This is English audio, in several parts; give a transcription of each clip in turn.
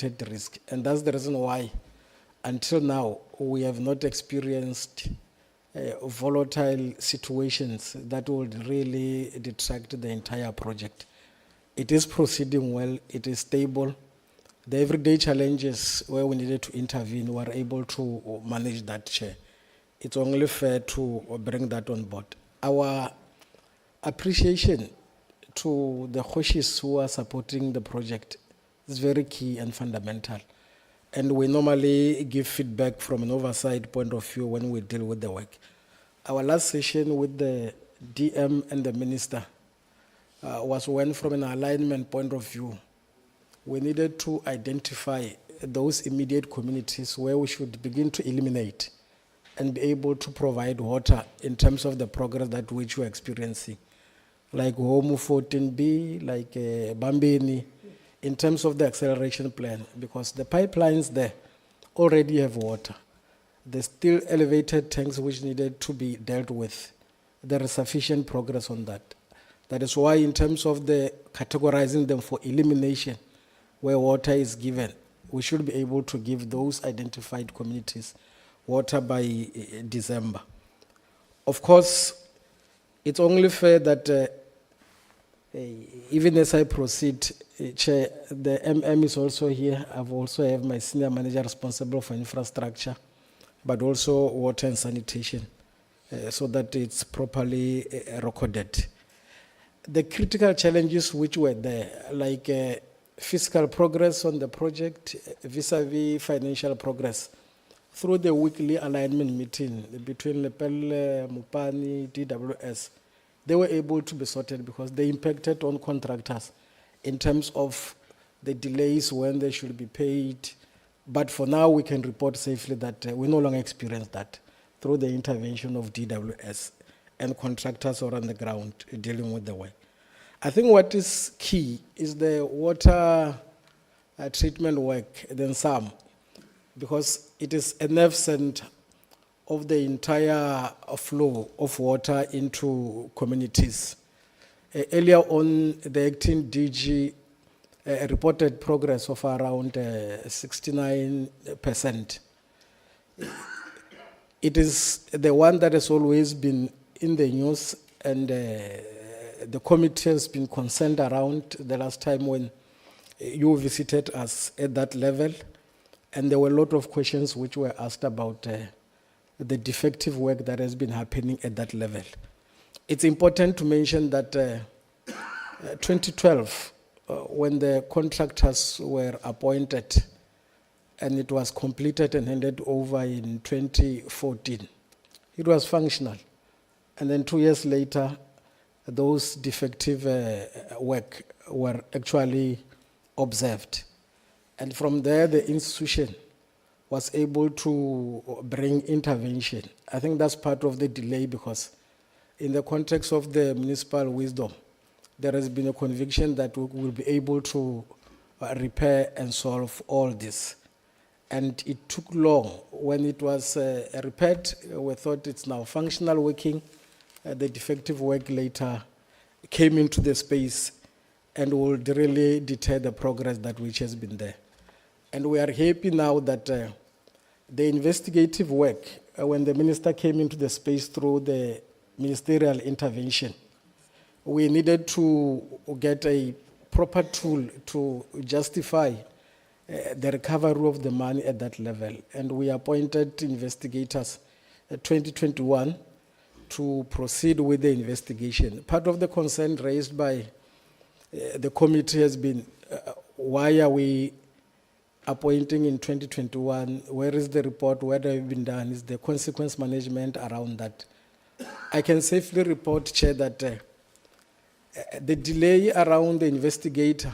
risk. And that's the reason why, until now, we have not experienced volatile situations that would really detract the entire project. It is proceeding well, it is stable. The everyday challenges where we needed to intervene, we were able to manage that, Chair. It's only fair to bring that on board. Our appreciation to the Khoshis who are supporting the project is very key and fundamental. And we normally give feedback from an oversight point of view when we deal with the work. Our last session with the DM and the minister was when, from an alignment point of view, we needed to identify those immediate communities where we should begin to eliminate and be able to provide water in terms of the progress that which we're experiencing. Like Home 14B, like Bambini, in terms of the acceleration plan, because the pipelines there already have water. There's still elevated tanks which needed to be dealt with. There is sufficient progress on that. That is why, in terms of the categorizing them for elimination, where water is given, we should be able to give those identified communities water by December. Of course, it's only fair that even as I proceed, Chair, the MM is also here. I've also have my senior manager responsible for infrastructure, but also water and sanitation, so that it's properly recorded. The critical challenges which were there, like fiscal progress on the project vis-a-vis financial progress, through the weekly alignment meeting between Lepelle, Mupani, DWS, they were able to be sorted because they impacted on contractors in terms of the delays when they should be paid. But for now, we can report safely that we no longer experience that through the intervention of DWS and contractors are on the ground dealing with the work. I think what is key is the water treatment work, then some, because it is a nerve center of the entire flow of water into communities. Earlier on, the acting DG reported progress of around 69%. It is the one that has always been in the news, and the committee has been concerned around the last time when you visited us at that level, and there were a lot of questions which were asked about the defective work that has been happening at that level. It's important to mention that 2012, when the contractors were appointed and it was completed and handed over in 2014, it was functional. And then 2 years later, those defective work were actually observed. And from there, the institution was able to bring intervention. I think that's part of the delay, because in the context of the municipal wisdom, there has been a conviction that we will be able to repair and solve all this. And it took long. When it was repaired, we thought it's now functional working. The defective work later came into the space and will really deter the progress that which has been there. And we are happy now that the investigative work, when the minister came into the space through the ministerial intervention, we needed to get a proper tool to justify the recovery of the money at that level. And we appointed investigators 2021 to proceed with the investigation. Part of the concern raised by the committee has been, why are we appointing in 2021? Where is the report? What have been done? Is the consequence management around that? I can safely report, Chair, that the delay around the investigator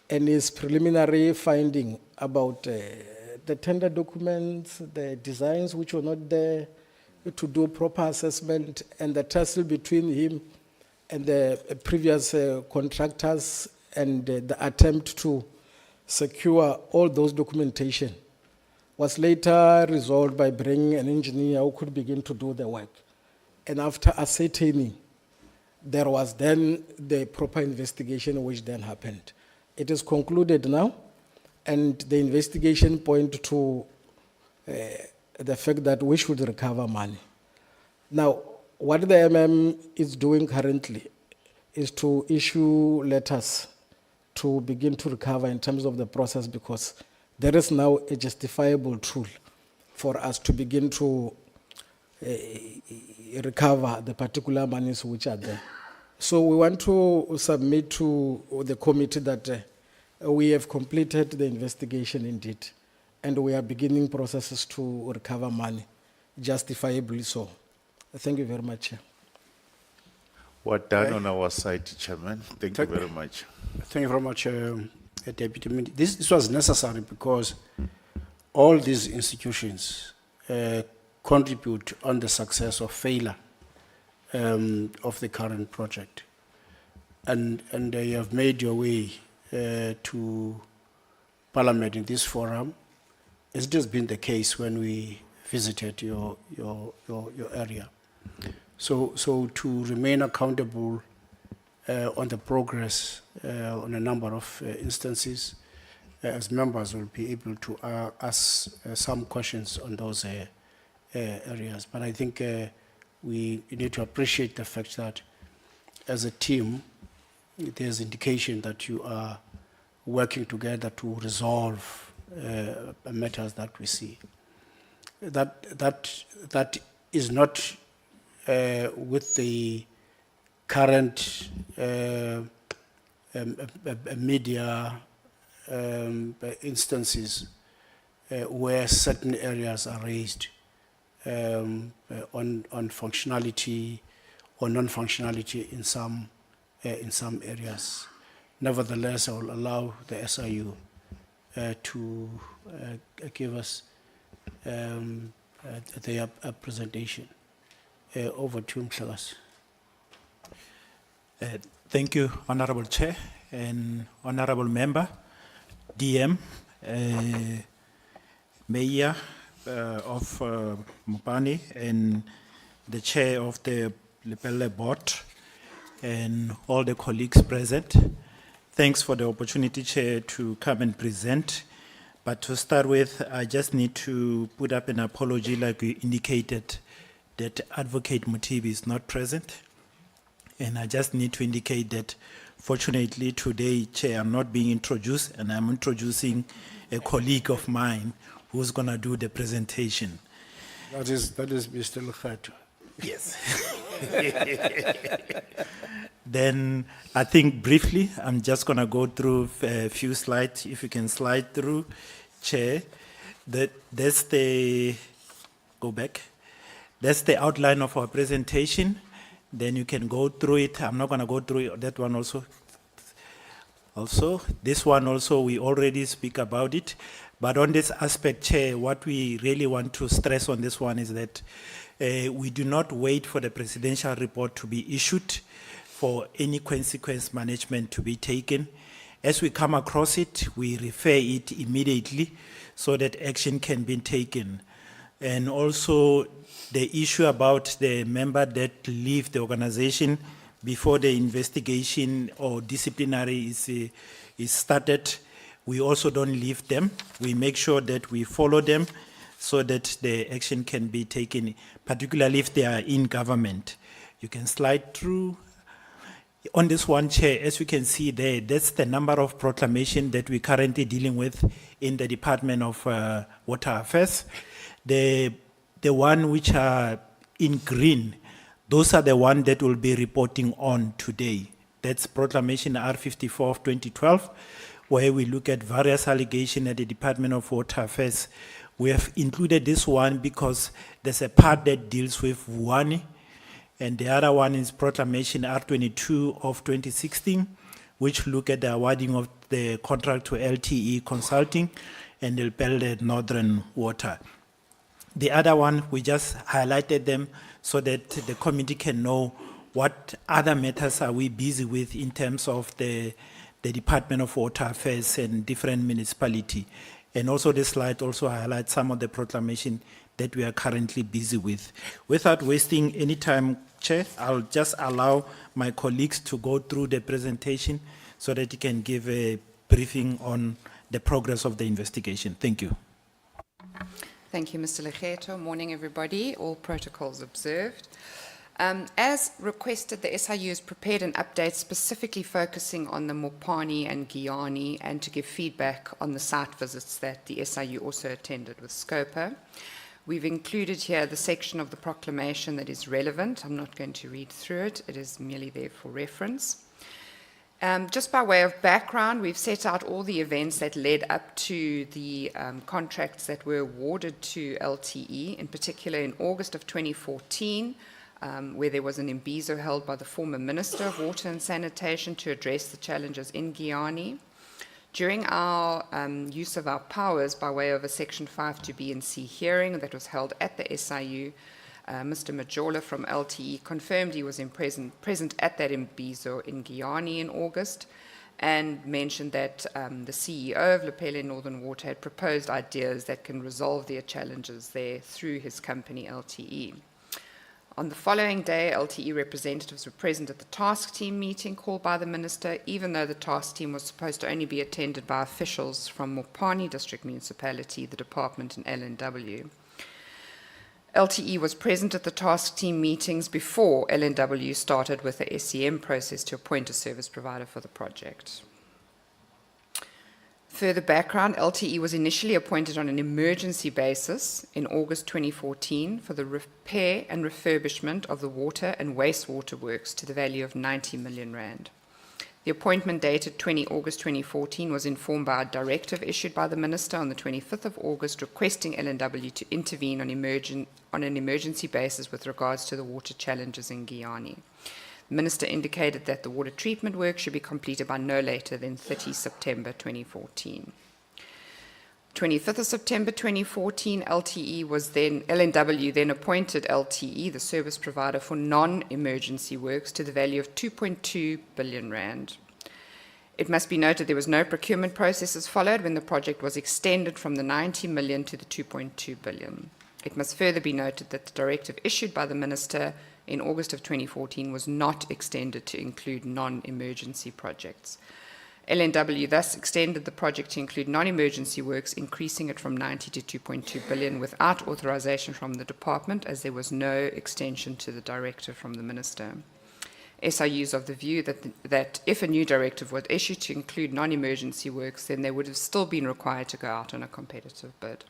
and his preliminary finding about the tender documents, the designs which were not there to do proper assessment, and the tussle between him and the previous contractors, and the attempt to secure all those documentation was later resolved by bringing an engineer who could begin to do the work. And after ascertaining, there was then the proper investigation which then happened. It is concluded now, And the investigation point to the fact that we should recover money. Now, what the MM is doing currently is to issue letters to begin to recover in terms of the process, because there is now a justifiable tool for us to begin to recover the particular monies which are there. So we want to submit to the committee that we have completed the investigation indeed, and we are beginning processes to recover money, justifiably so. Thank you very much, Chair. Well done on our side, Chairman. Thank you very much. Thank you very much, Deputy Minister. This was necessary because all these institutions contribute on the success or failure of the current project. And you have made your way to Parliament in this forum. It's just been the case when we visited your area. So to remain accountable on the progress on a number of instances, as members will be able to ask some questions on those areas. But I think we need to appreciate the fact that as a team, there's indication that you are working together to resolve matters that we see. That is not with the current media instances where certain areas are raised on functionality or non-functionality in some areas. Nevertheless, I will allow the SIU to give us their presentation. Over to him, Mhlagas. Thank you, Honorable Chair and Honorable Member, DM, Mayor of Mopani, and the Chair of the Lepelle Board, and all the colleagues present. Thanks for the opportunity, Chair, to come and present. But to start with, I just need to put up an apology, like we indicated, that Advocate Mutibi is not present. And I just need to indicate that, fortunately, today, Chair, I'm not being introduced, and I'm introducing a colleague of mine who's going to do the presentation. That is Mr. Lukhato. Yes. Then I think briefly, I'm just going to go through a few slides. If you can slide through, Chair. That's the, go back. That's the outline of our presentation. Then you can go through it. I'm not going to go through that one also. Also, this one also, we already speak about it. But on this aspect, Chair, what we really want to stress on this one is that we do not wait for the presidential report to be issued for any consequence management to be taken. As we come across it, we refer it immediately so that action can be taken. And also the issue about the member that leave the organization before the investigation or disciplinary is started, we also don't leave them. We make sure that we follow them so that the action can be taken, particularly if they are in government. You can slide through. On this one, Chair, as you can see there, that's the number of proclamations that we're currently dealing with in the Department of Water Affairs. The one which are in green, those are the ones that will be reporting on today. That's Proclamation R54 of 2012, where we look at various allegations at the Department of Water Affairs. We have included this one because there's a part that deals with Wuani, and the other one is Proclamation R22 of 2016, which look at the awarding of the contract to LTE Consulting and Lepelle Northern Water. The other one, we just highlighted them so that the committee can know what other matters are we busy with in terms of the Department of Water Affairs and different municipality. And also this slide also highlights some of the proclamation that we are currently busy with. Without wasting any time, Chair, I'll just allow my colleagues to go through the presentation so that you can give a briefing on the progress of the investigation. Thank you. Thank you, Mr. Legeto. Morning, everybody. All protocols observed. As requested, the SIU has prepared an update specifically focusing on the Mopani and Giyani and to give feedback on the site visits that the SIU also attended with SCOPA. We've included here the section of the proclamation that is relevant. I'm not going to read through it. It is merely there for reference. Just by way of background, we've set out all the events that led up to the contracts that were awarded to LTE, in particular in August of 2014, where there was an imbizo held by the former Minister of Water and Sanitation to address the challenges in Giyani. During our use of our powers by way of a Section 5 to B and C hearing that was held at the SIU, Mr. Majola from LTE confirmed he was present at that imbizo in Giyani in August and mentioned that the CEO of Lepelle Northern Water had proposed ideas that can resolve their challenges there through his company LTE. On the following day, LTE representatives were present at the task team meeting called by the Minister, even though the task team was supposed to only be attended by officials from Mopani District Municipality, the Department, and LNW. LTE was present at the task team meetings before LNW started with the SEM process to appoint a service provider for the project. Further background, LTE was initially appointed on an emergency basis in August 2014 for the repair and refurbishment of the water and wastewater works to the value of 90 million rand. The appointment dated 20 August 2014 was informed by a directive issued by the Minister on the 25th of August requesting LNW to intervene on an emergency basis with regards to the water challenges in Giyani. The Minister indicated that the water treatment work should be completed by no later than 30 September 2014. 25th of September 2014, LNW then appointed LTE, the service provider for non-emergency works, to the value of 2.2 billion rand. It must be noted there was no procurement processes followed when the project was extended from the 90 million to the 2.2 billion. It must further be noted that the directive issued by the Minister in August of 2014 was not extended to include non-emergency projects. LNW thus extended the project to include non-emergency works, increasing it from 90 to 2.2 billion without authorization from the department, as there was no extension to the directive from the Minister. SIU is of the view that if a new directive was issued to include non-emergency works, then they would have still been required to go out on a competitive bid.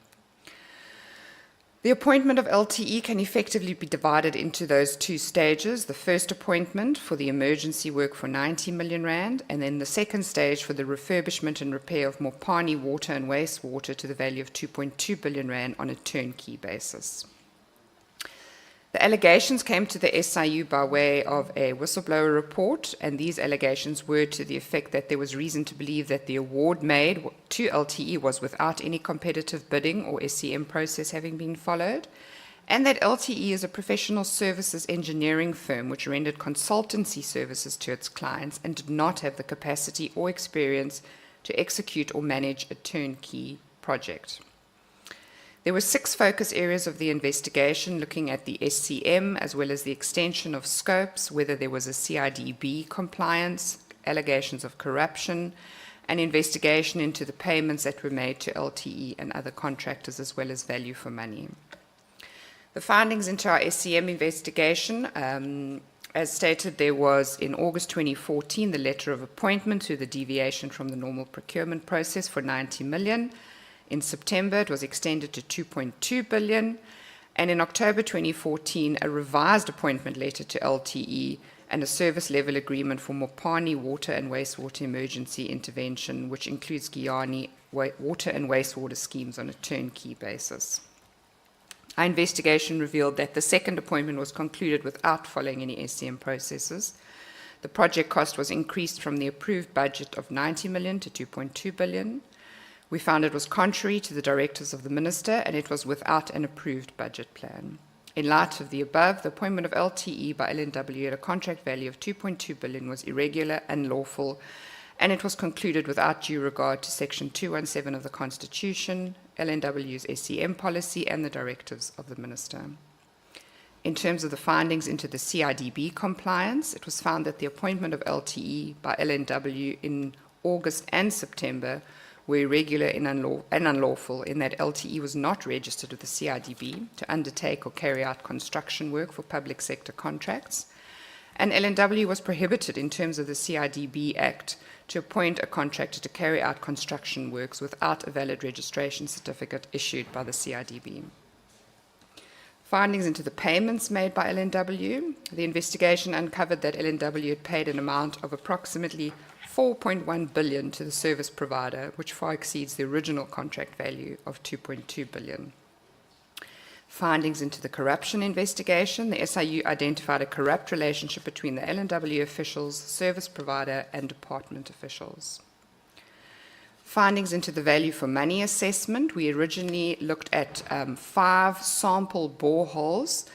The appointment of LTE can effectively be divided into those two stages: the first appointment for the emergency work for 90 million rand, and then the second stage for the refurbishment and repair of Mopani water and wastewater to the value of 2.2 billion rand on a turnkey basis. The allegations came to the SIU by way of a whistleblower report, and these allegations were to the effect that there was reason to believe that the award made to LTE was without any competitive bidding or SEM process having been followed, and that LTE is a professional services engineering firm which rendered consultancy services to its clients and did not have the capacity or experience to execute or manage a turnkey project. There were 6 focus areas of the investigation looking at the SCM as well as the extension of scopes, whether there was a CIDB compliance, allegations of corruption, and investigation into the payments that were made to LTE and other contractors as well as value for money. The findings into our SCM investigation, as stated, there was in August 2014 the letter of appointment to the deviation from the normal procurement process for 90 million. In September, it was extended to 2.2 billion, and in October 2014, a revised appointment letter to LTE and a service level agreement for Mopani water and wastewater emergency intervention, which includes Giyani water and wastewater schemes on a turnkey basis. Our investigation revealed that the second appointment was concluded without following any SCM processes. The project cost was increased from the approved budget of 90 million to 2.2 billion. We found it was contrary to the directives of the Minister, and it was without an approved budget plan. In light of the above, the appointment of LTE by LNW at a contract value of 2.2 billion was irregular and unlawful, and it was concluded without due regard to Section 217 of the Constitution, LNW's SEM policy, and the directives of the Minister. In terms of the findings into the CIDB compliance, it was found that the appointment of LTE by LNW in August and September were irregular and unlawful in that LTE was not registered with the CIDB to undertake or carry out construction work for public sector contracts, and LNW was prohibited in terms of the CIDB Act to appoint a contractor to carry out construction works without a valid registration certificate issued by the CIDB. Findings into the payments made by LNW. The investigation uncovered that LNW had paid an amount of approximately 4.1 billion to the service provider, which far exceeds the original contract value of 2.2 billion. Findings into the corruption investigation. The SIU identified a corrupt relationship between the LNW officials, service provider, and department officials. Findings into the value for money assessment. We originally looked at 5 sample boreholes.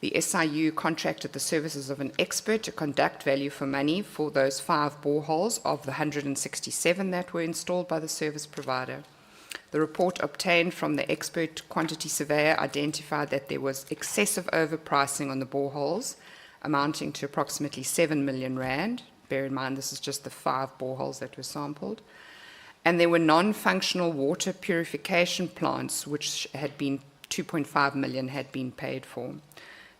The SIU contracted the services of an expert to conduct value for money for those 5 boreholes of the 167 that were installed by the service provider. The report obtained from the expert quantity surveyor identified that there was excessive overpricing on the boreholes, amounting to approximately 7 million rand. Bear in mind, this is just the 5 boreholes that were sampled. And there were non-functional water purification plants, which had been 2.5 million had been paid for.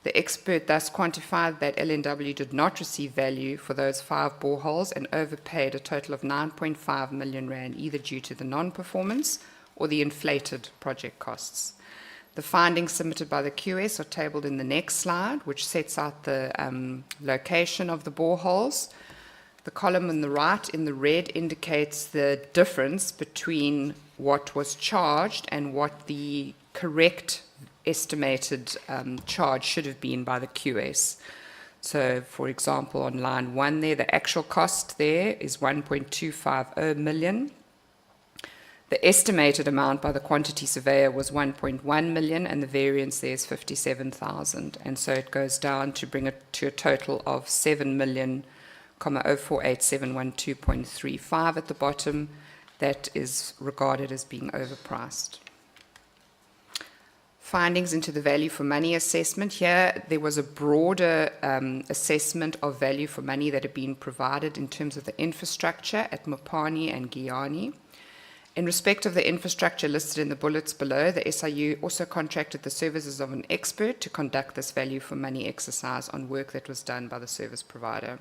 The expert thus quantified that LNW did not receive value for those 5 boreholes and overpaid a total of 9.5 million rand, either due to the non-performance or the inflated project costs. The findings submitted by the QS are tabled in the next slide, which sets out the location of the boreholes. The column on the right in the red indicates the difference between what was charged and what the correct estimated charge should have been by the QS. So, for example, on line 1 there, the actual cost there is 1.250 million. The estimated amount by the quantity surveyor was 1.1 million, and the variance there is 57,000. And so it goes down to bring it to a total of 7,048,712.35 at the bottom. That is regarded as being overpriced. Findings into the value for money assessment. Here, there was a broader assessment of value for money that had been provided in terms of the infrastructure at Mopani and Giyani. In respect of the infrastructure listed in the bullets below, the SIU also contracted the services of an expert to conduct this value for money exercise on work that was done by the service provider.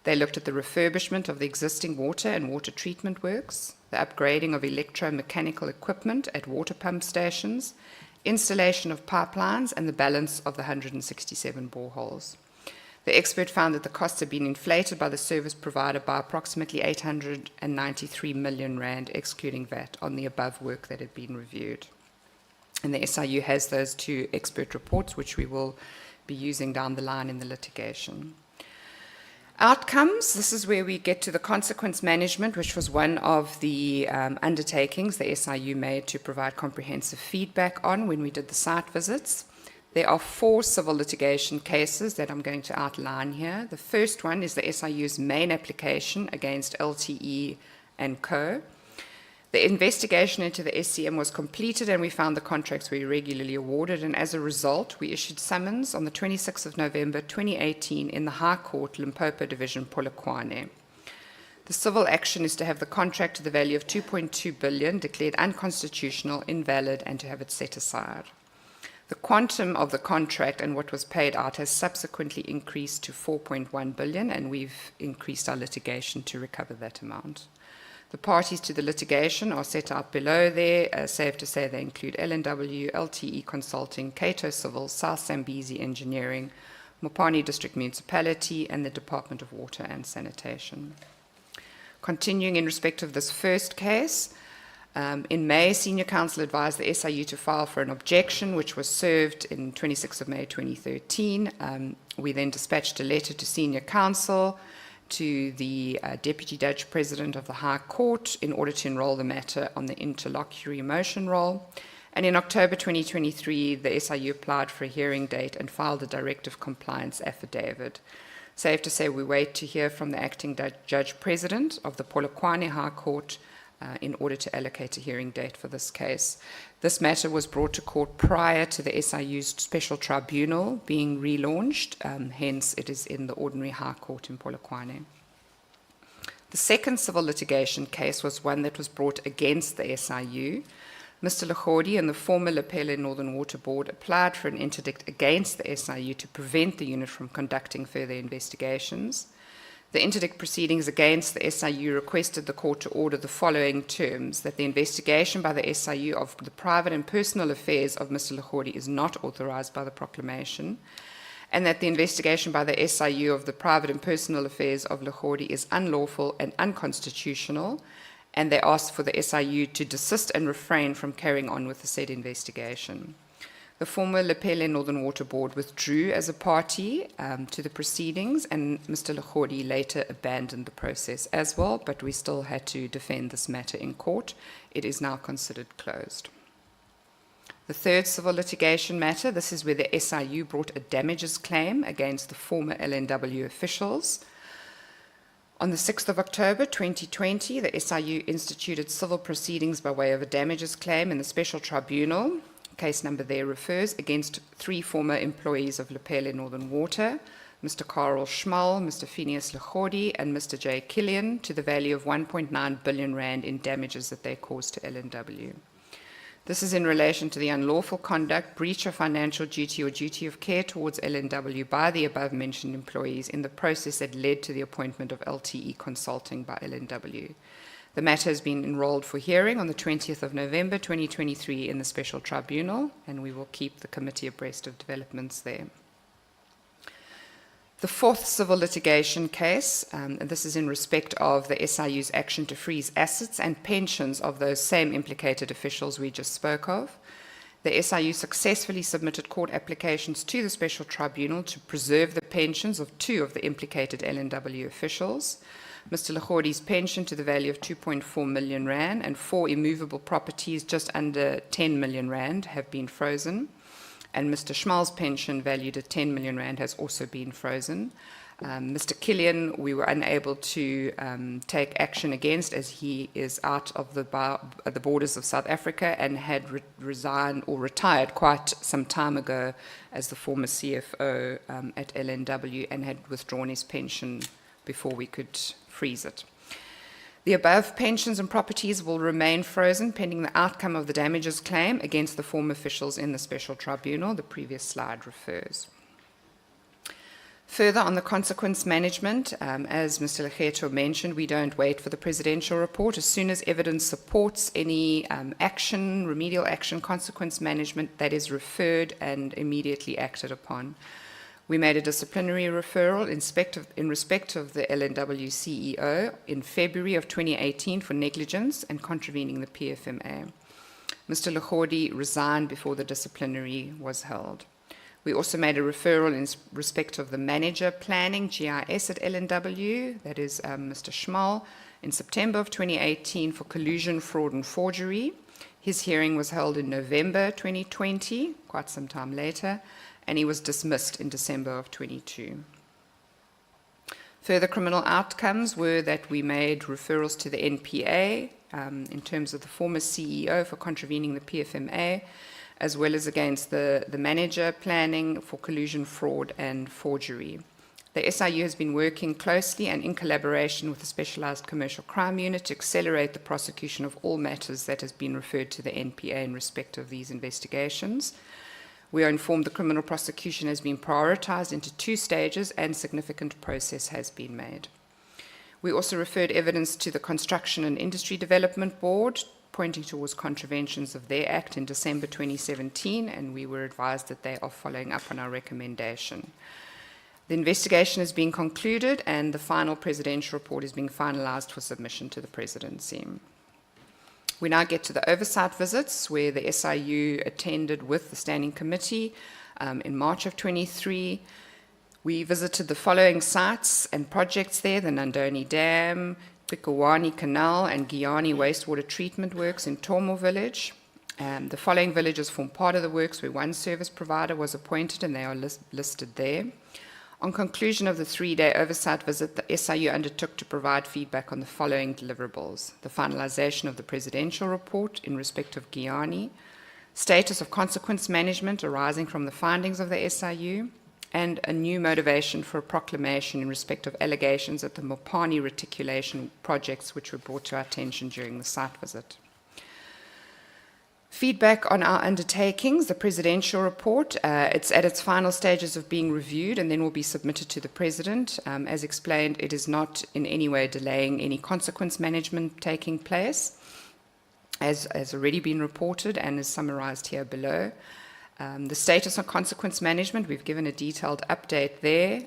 They looked at the refurbishment of the existing water and water treatment works, the upgrading of electromechanical equipment at water pump stations, installation of pipelines, and the balance of the 167 boreholes. The expert found that the costs had been inflated by the service provider by approximately 893 million rand, excluding VAT, on the above work that had been reviewed. And the SIU has those 2 expert reports, which we will be using down the line in the litigation. Outcomes, this is where we get to the consequence management, which was one of the undertakings the SIU made to provide comprehensive feedback on when we did the site visits. There are 4 civil litigation cases that I'm going to outline here. The first one is the SIU's main application against LTE and Co. The investigation into the SCM was completed and we found the contracts were irregularly awarded, and as a result, we issued summons on the 26th of November 2018 in the High Court, Limpopo Division, Polokwane. The civil action is to have the contract to the value of 2.2 billion declared unconstitutional, invalid, and to have it set aside. The quantum of the contract and what was paid out has subsequently increased to 4.1 billion, and we've increased our litigation to recover that amount. The parties to the litigation are set out below there. Safe to say they include LNW, LTE Consulting, Cato Civil, South Zambezi Engineering, Mopani District Municipality, and the Department of Water and Sanitation. Continuing in respect of this first case, in May, Senior Counsel advised the SIU to file for an objection, which was served in 26th of May 2013. We then dispatched a letter to Senior Counsel, to the Deputy Judge President of the High Court in order to enroll the matter on the interlocutory motion roll. And in October 2023, the SIU applied for a hearing date and filed a directive compliance affidavit. Safe to say we wait to hear from the Acting Judge President of the Polokwane High Court in order to allocate a hearing date for this case. This matter was brought to court prior to the SIU's special tribunal being relaunched, hence it is in the ordinary High Court in Polokwane. The The second civil litigation case was one that was brought against the SIU. Mr. Lachodi and the former Lepelle Northern Water Board applied for an interdict against the SIU to prevent the unit from conducting further investigations. The interdict proceedings against the SIU requested the court to order the following terms: that the investigation by the SIU of the private and personal affairs of Mr. Lachodi is not authorized by the proclamation, and that the investigation by the SIU of the private and personal affairs of Lachodi is unlawful and unconstitutional, and they asked for the SIU to desist and refrain from carrying on with the said investigation. The former Lepelle Northern Water Board withdrew as a party to the proceedings, and Mr. Lachodi later abandoned the process as well, but we still had to defend this matter in court. It is now considered closed. The third civil litigation matter, this is where the SIU brought a damages claim against the former LNW officials. On the 6th of October 2020, the SIU instituted civil proceedings by way of a damages claim in the special tribunal. Case number there refers against 3 former employees of Lepelle Northern Water, Mr. Carl Schmal, Mr. Phineas Lachodi, and Mr. J. Killian, to the value of 1.9 billion rand in damages that they caused to LNW. This is in relation to the unlawful conduct, breach of financial duty or duty of care towards LNW by the above-mentioned employees in the process that led to the appointment of LTE Consulting by LNW. The matter has been enrolled for hearing on the 20th of November 2023 in the Special Tribunal, and we will keep the committee abreast of developments there. The fourth civil litigation case, and this is in respect of the SIU's action to freeze assets and pensions of those same implicated officials we just spoke of. The SIU successfully submitted court applications to the Special Tribunal to preserve the pensions of 2 of the implicated LNW officials. Mr. Lachodi's pension to the value of 2.4 million rand and 4 immovable properties just under 10 million rand have been frozen. And Mr. Schmal's pension, valued at 10 million rand, has also been frozen. Mr. Killian, we were unable to take action against, as he is out of the borders of South Africa and had resigned or retired quite some time ago as the former CFO at LNW, and had withdrawn his pension before we could freeze it. The above pensions and properties will remain frozen pending the outcome of the damages claim against the former officials in the Special Tribunal. The previous slide refers. Further on the consequence management, as Mr. Lekgetho mentioned, we don't wait for the presidential report. As soon as evidence supports any action, remedial action, consequence management, that is referred and immediately acted upon. We made a disciplinary referral in respect of the LNW CEO in February of 2018 for negligence and contravening the PFMA. Mr. Lachodi resigned before the disciplinary was held. We also made a referral in respect of the manager planning, GIS at LNW, that is Mr. Schmal, in September of 2018 for collusion, fraud and forgery. His hearing was held in November 2020, quite some time later, and he was dismissed in December of 22. Further criminal outcomes were that we made referrals to the NPA in terms of the former CEO for contravening the PFMA, as well as against the manager planning for collusion, fraud and forgery. The SIU has been working closely and in collaboration with the Specialized Commercial Crime Unit to accelerate the prosecution of all matters that has been referred to the NPA in respect of these investigations. We are informed the criminal prosecution has been prioritized into 2 stages and significant progress has been made. We also referred evidence to the Construction and Industry Development Board, pointing towards contraventions of their act in December 2017, and we were advised that they are following up on our recommendation. The investigation has been concluded and the final presidential report is being finalized for submission to the presidency. We now get to the oversight visits, where the SIU attended with the Standing Committee in March of 23. We visited the following sites and projects there: the Nandoni Dam, Pikawani Canal, and Giyani Wastewater Treatment Works in Tomo Village. The following villages form part of the works where one service provider was appointed, and they are listed there. On conclusion of the 3-day oversight visit, the SIU undertook to provide feedback on the following deliverables: the finalization of the presidential report in respect of Giyani, status of consequence management arising from the findings of the SIU, and a new motivation for a proclamation in respect of allegations at the Mopani reticulation projects which were brought to our attention during the site visit. Feedback on our undertakings, the presidential report, it's at its final stages of being reviewed and then will be submitted to the President. As explained, it is not in any way delaying any consequence management taking place, as has already been reported and is summarised here below. The status on consequence management, we've given a detailed update there.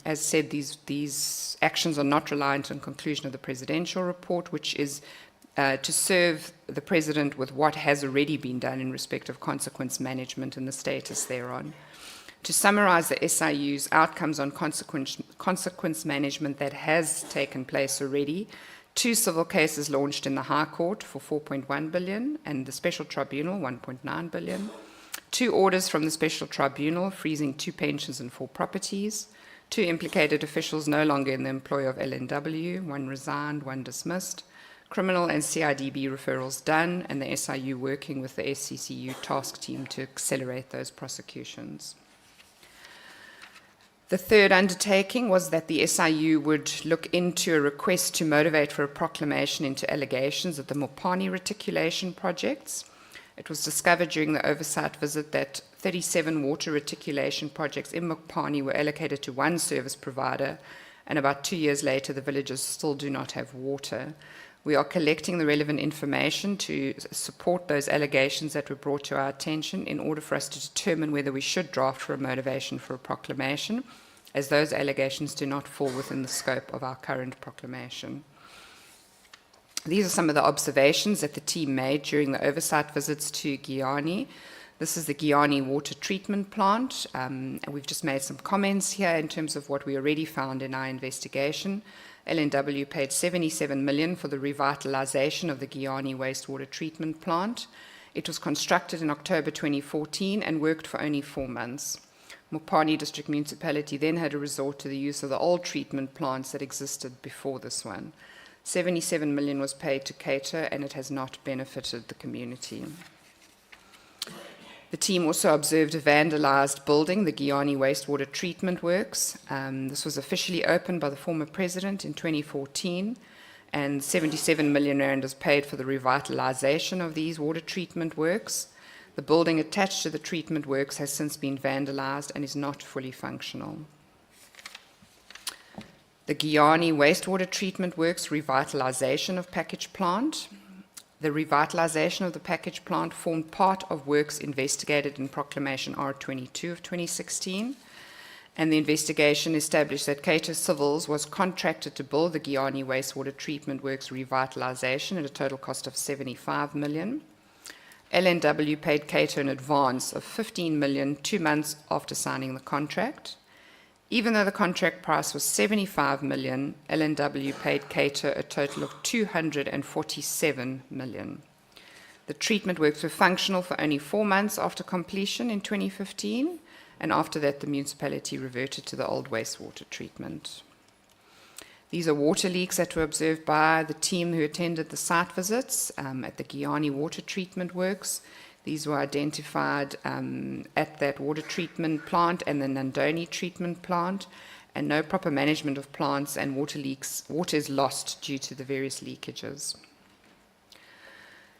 As said, these actions are not reliant on conclusion of the presidential report, which is to serve the President with what has already been done in respect of consequence management and the status thereon. To summarise the SIU's outcomes on consequence management that has taken place already, 2 civil cases launched in the High Court for 4.1 billion and the Special Tribunal 1.9 billion. 2 orders from the Special Tribunal freezing 2 pensions and 4 properties. 2 implicated officials no longer in the employ of LNW, 1 resigned, 1 dismissed. Criminal and CIDB referrals done, and the SIU working with the SCCU task team to accelerate those prosecutions. The third undertaking was that the SIU would look into a request to motivate for a proclamation into allegations at the Mopani reticulation projects. It was discovered during the oversight visit that 37 water reticulation projects in Mopani were allocated to 1 service provider, and about 2 years later, the villagers still do not have water. We are collecting the relevant information to support those allegations that were brought to our attention in order for us to determine whether we should draft for a motivation for a proclamation, as those allegations do not fall within the scope of our current proclamation. These are some of the observations that the team made during the oversight visits to Giyani. This is the Giyani Water treatment plant. And we've just made some comments here in terms of what we already found in our investigation. LNW paid 77 million for the revitalisation of the Giyani wastewater treatment plant. It was constructed in October 2014 and worked for only 4 months. Mopani District Municipality then had to resort to the use of the old treatment plants that existed before this one. 77 million was paid to cater, and it has not benefited the community. The team also observed a vandalised building, the Giyani Wastewater Treatment Works. This was officially opened by the former president in 2014, and 77 million rand was paid for the revitalisation of these water treatment works. The building attached to the treatment works has since been vandalised and is not fully functional. The Giyani Wastewater Treatment Works revitalisation of package plant. The revitalisation of the package plant formed part of works investigated in Proclamation R22 of 2016, and the investigation established that Cater Civils was contracted to build the Giyani Wastewater Treatment Works revitalisation at a total cost of 75 million. LNW paid Cater an advance of 15 million 2 months after signing the contract. Even though the contract price was 75 million, LNW paid Cater a total of 247 million. The treatment works were functional for only 4 months after completion in 2015, and after that the municipality reverted to the old wastewater treatment. These are water leaks that were observed by the team who attended the site visits at the Giyani Water Treatment Works. These were identified at that water treatment plant and the Nandoni treatment plant, and no proper management of plants and water leaks. Water is lost due to the various leakages.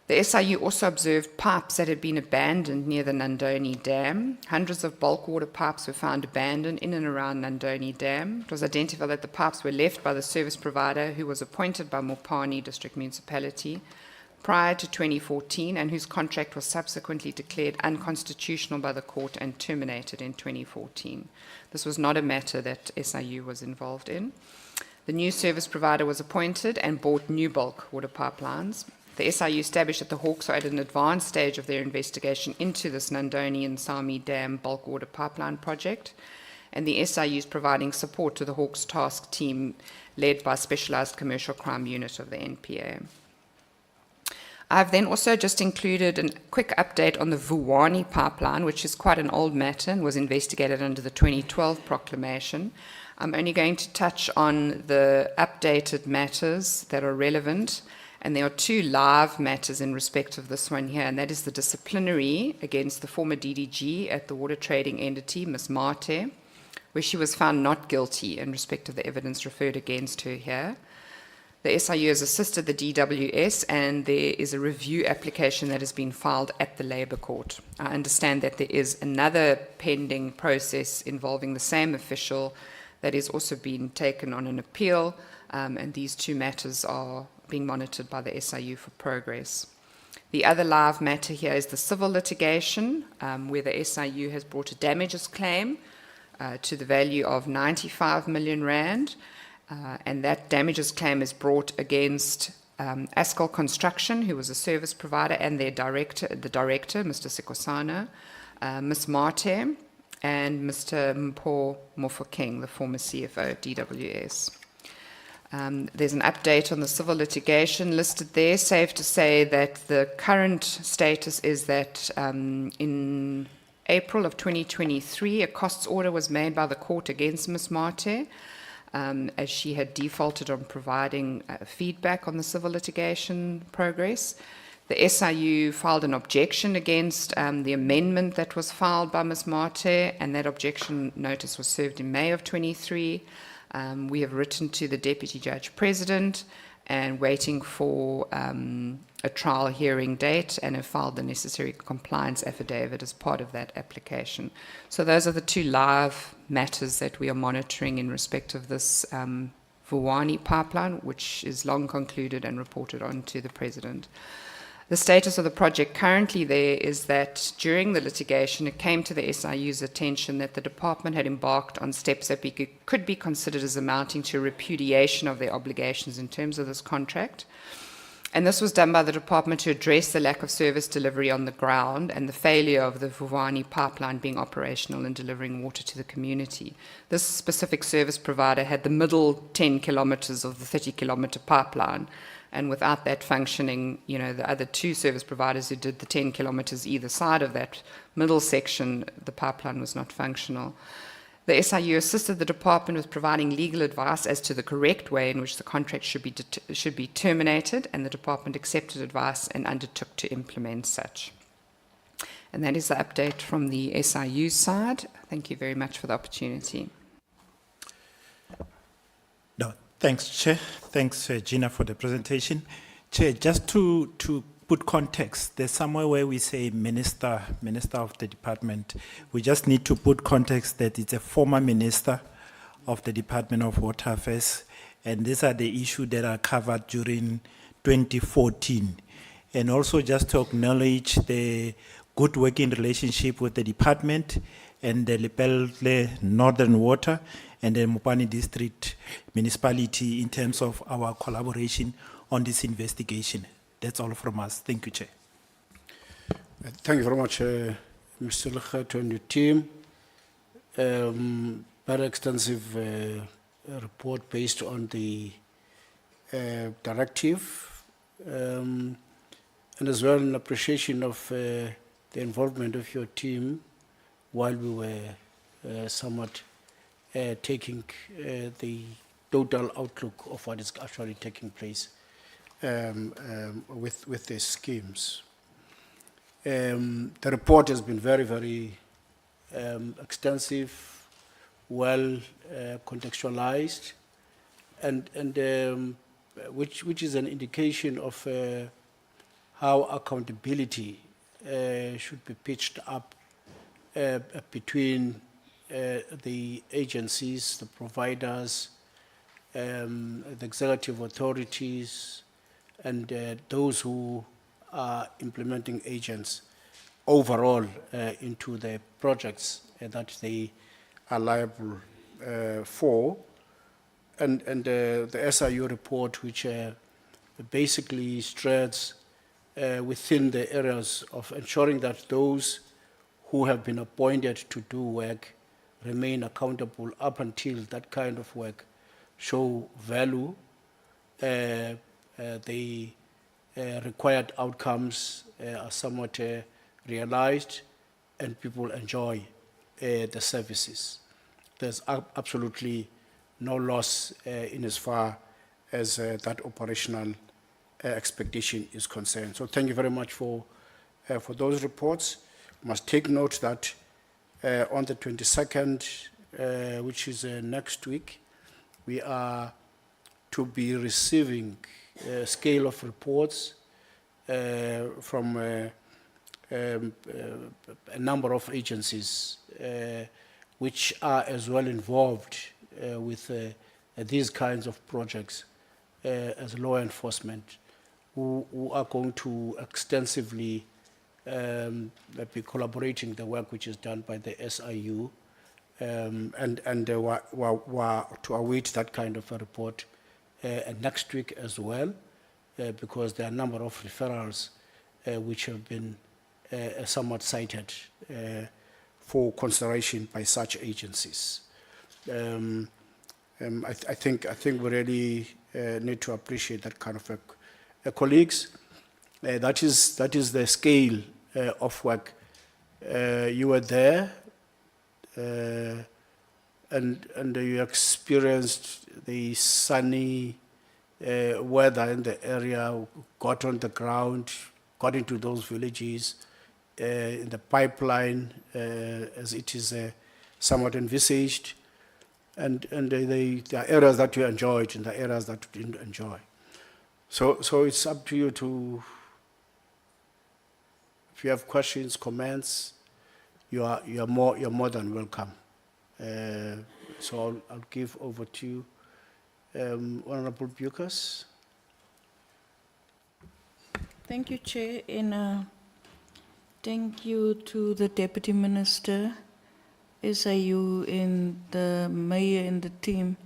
The SIU also observed pipes that had been abandoned near the Nandoni Dam. Hundreds of bulk water pipes were found abandoned in and around Nandoni Dam. It was identified that the pipes were left by the service provider who was appointed by Mopani District Municipality prior to 2014 and whose contract was subsequently declared unconstitutional by the court and terminated in 2014. This was not a matter that SIU was involved in. The new service provider was appointed and bought new bulk water pipelines. The SIU established that the Hawks are at an advanced stage of their investigation into this Nandoni and Sami Dam bulk water pipeline project, and the SIU is providing support to the Hawks task team led by Specialised Commercial Crime Unit of the NPA. I've then also just included a quick update on the Vuwani pipeline, which is quite an old matter and was investigated under the 2012 proclamation. I'm only going to touch on the updated matters that are relevant, And there are two live matters in respect of this one here, and that is the disciplinary against the former DDG at the water trading entity, Ms. Mate, where she was found not guilty in respect of the evidence referred against her here. The SIU has assisted the DWS, and there is a review application that has been filed at the Labour Court. I understand that there is another pending process involving the same official that is also being taken on an appeal, and these two matters are being monitored by the SIU for progress. The other live matter here is the civil litigation, where the SIU has brought a damages claim to the value of 95 million rand, and that damages claim is brought against Ascol Construction, who was a service provider, and their director, Mr. Sikosana, Ms. Mate, and Mr. Mpho Mofokeng, the former CFO at DWS. There's an update on the civil litigation listed there. Safe to say that the current status is that in April of 2023, a costs order was made by the court against Ms. Mate, as she had defaulted on providing feedback on the civil litigation progress. The SIU filed an objection against the amendment that was filed by Ms. Mate, and that objection notice was served in May of 23. We have written to the Deputy Judge President and waiting for a trial hearing date, and have filed the necessary compliance affidavit as part of that application. So those are the two live matters that we are monitoring in respect of this Vuwani pipeline, which is long concluded and reported on to the President. The status of the project currently there is that during the litigation, it came to the SIU's attention that the department had embarked on steps that could be considered as amounting to repudiation of their obligations in terms of this contract. And this was done by the department to address the lack of service delivery on the ground and the failure of the Vuwani pipeline being operational and delivering water to the community. This specific service provider had the middle 10 kilometers of the 30-kilometer pipeline, and without that functioning, the other two service providers who did the 10 kilometers either side of that middle section, the pipeline was not functional. The SIU assisted the department with providing legal advice as to the correct way in which the contract should be terminated, and the department accepted advice and undertook to implement such. And that is the update from the SIU side. Thank you very much for the opportunity. No, thanks, Chair. Thanks, Gina, for the presentation. Chair, just to put context, there's somewhere where we say minister of the department. We just need to put context that it's a former minister of the Department of Water Affairs, and these are the issues that are covered during 2014. And also just to acknowledge the good working relationship with the department and the Lepelle Northern Water and the Mopani District Municipality in terms of our collaboration on this investigation. That's all from us. Thank you, Chair. Thank you very much, Mr. Lekhat and your team. Very extensive report based on the directive, and as well an appreciation of the involvement of your team while we were somewhat taking the total outlook of what is actually taking place with these schemes. The report has been very, very extensive, well contextualized, and which is an indication of how accountability should be pitched up between the agencies, the providers, the executive authorities, and those who are implementing agents overall into the projects that they are liable for. And the SIU report, which basically strays within the areas of ensuring that those who have been appointed to do work remain accountable up until that kind of work show value, the required outcomes are somewhat realized, and people enjoy the services. There's absolutely no loss in as far as that operational expectation is concerned. So thank you very much for those reports. Must take note that on the 22nd, which is next week, we are to be receiving a scale of reports from a number of agencies which are as well involved with these kinds of projects as law enforcement, who are going to extensively be collaborating the work which is done by the SIU, and we're to await that kind of a report next week as well, because there are a number of referrals which have been somewhat cited for consideration by such agencies. I think we really need to appreciate that kind of colleagues. That is the scale of work. You were there, and you experienced the sunny weather in the area, got on the ground, got into those villages, in the pipeline, as it is somewhat envisaged, and there are areas that you enjoyed and the areas that you didn't enjoy. So it's up to you to, if you have questions, comments, you're more than welcome. So I'll give over to you, Honorable Bucas. Thank you, Chair, and thank you to the Deputy Minister, SIU, and the Mayor and the team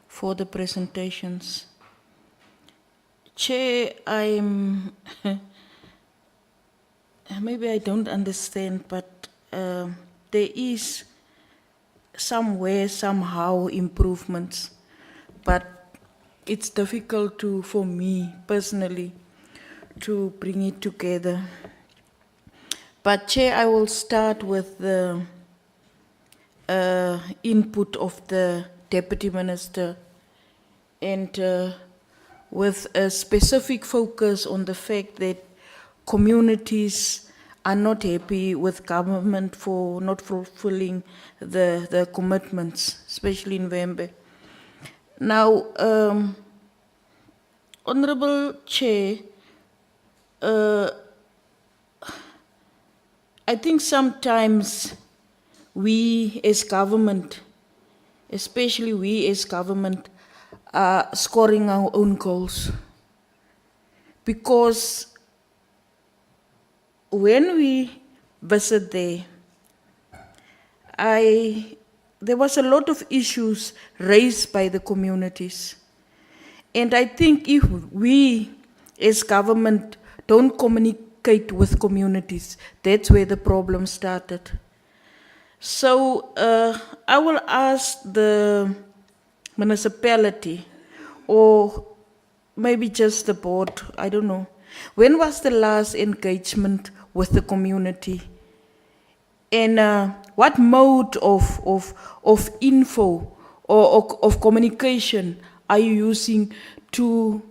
for the presentations. Chair, I'm maybe I don't understand, but there is somewhere, somehow improvements, but it's difficult for me personally to bring it together. But Chair, I will start with the input of the Deputy Minister, and with a specific focus on the fact that communities are not happy with government for not fulfilling the commitments, especially in Vembe. Now, Honorable Chair, I think sometimes we as government, especially we as government, are scoring our own goals. Because when we visit there, there was a lot of issues raised by the communities. And I think if we as government don't communicate with communities, that's where the problem started. So I will ask the municipality, or maybe just the board, I don't know. When was the last engagement with the community? And what mode of info or of communication are you using to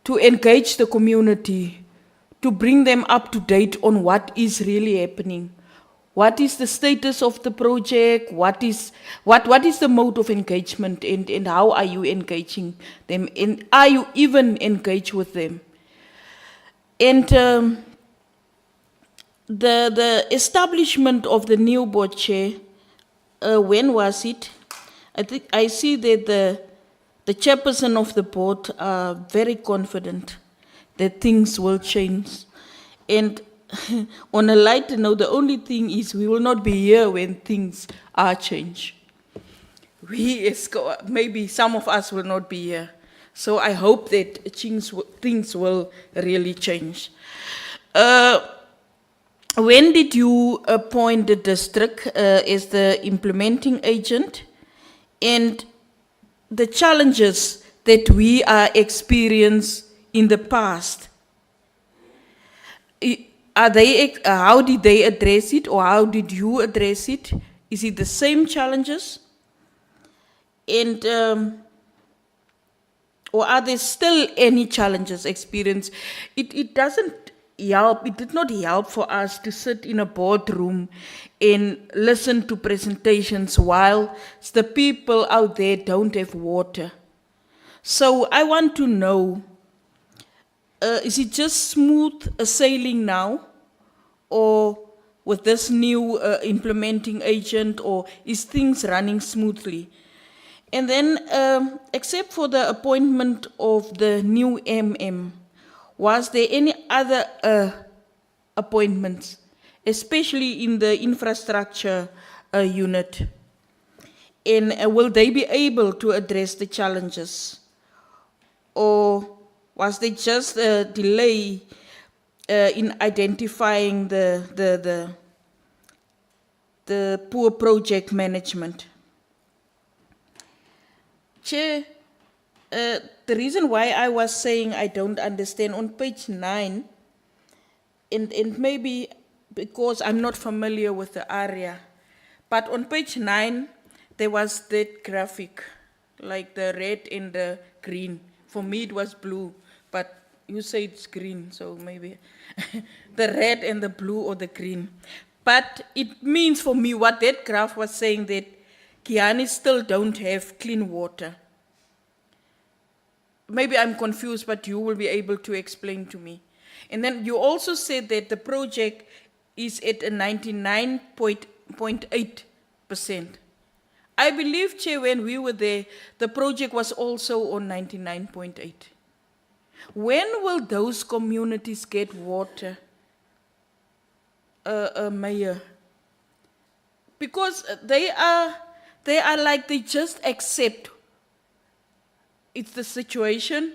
engage the community, to bring them up to date on what is really happening? What is the status of the project? What is the mode of engagement, and how are you engaging them? And are you even engaged with them? And the establishment of the new board chair, when was it? I think I see that the chairperson of the board are very confident that things will change. And on a lighter note, the only thing is we will not be here when things are changed. Maybe some of us will not be here. So I hope that things will really change. When did you appoint the district as the implementing agent? And the challenges that we are experiencing in the past, how did they address it, or how did you address it? Is it the same challenges? And Or are there still any challenges experienced? It doesn't help, it did not help for us to sit in a boardroom and listen to presentations while the people out there don't have water. So I want to know, is it just smooth sailing now? Or with this new implementing agent, or is things running smoothly? And then, except for the appointment of the new MM, was there any other appointments, especially in the infrastructure unit? And will they be able to address the challenges? Or was there just a delay in identifying the poor project management? Chair, the reason why I was saying I don't understand on page 9, and maybe because I'm not familiar with the area, but on page 9, there was that graphic, like the red and the green. For me, it was blue, but you say it's green, so maybe the red and the blue or the green. But it means for me what that graph was saying, that Giyani still don't have clean water. Maybe I'm confused, but you will be able to explain to me. And then you also said that the project is at a 99.8%. I believe, Chair, when we were there, the project was also on 99.8. When will those communities get water, Mayor? Because they are like, they just accept it's the situation,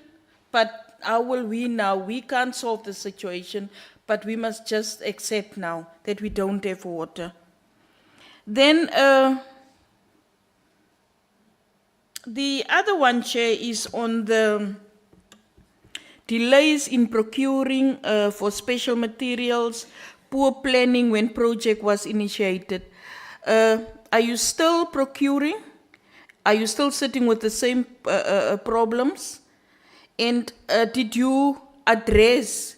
but how will we now? We can't solve the situation, but we must just accept now that we don't have water. Then the other one, Chair, is on the delays in procuring for special materials, poor planning when project was initiated. Are you still procuring? Are you still sitting with the same problems? And did you address,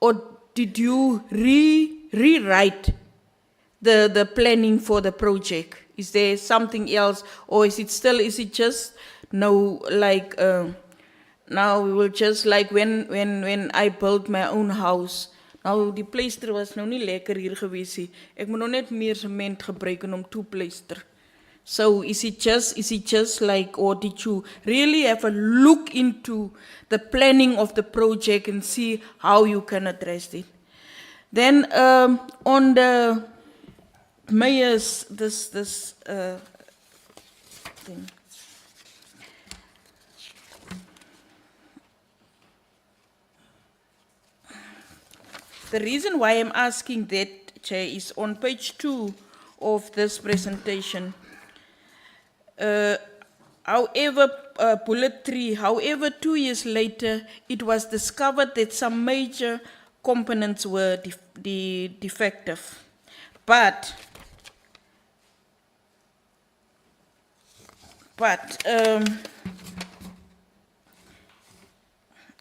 or did you rewrite the planning for the project? Is there something else, or is it just no, like now we will just, like when I built my own house, nou die pleister was nou nie lekker hier gewees nie. Ek moet nou net meer cement gebruik om toe pleister. So is it just like, or did you really have a look into the planning of the project and see how you can address it? Then on the mayor's this thing. The reason why I'm asking that, Chair, is on page 2 of this presentation. However, bullet 3, however, 2 years later, it was discovered that some major components were defective. But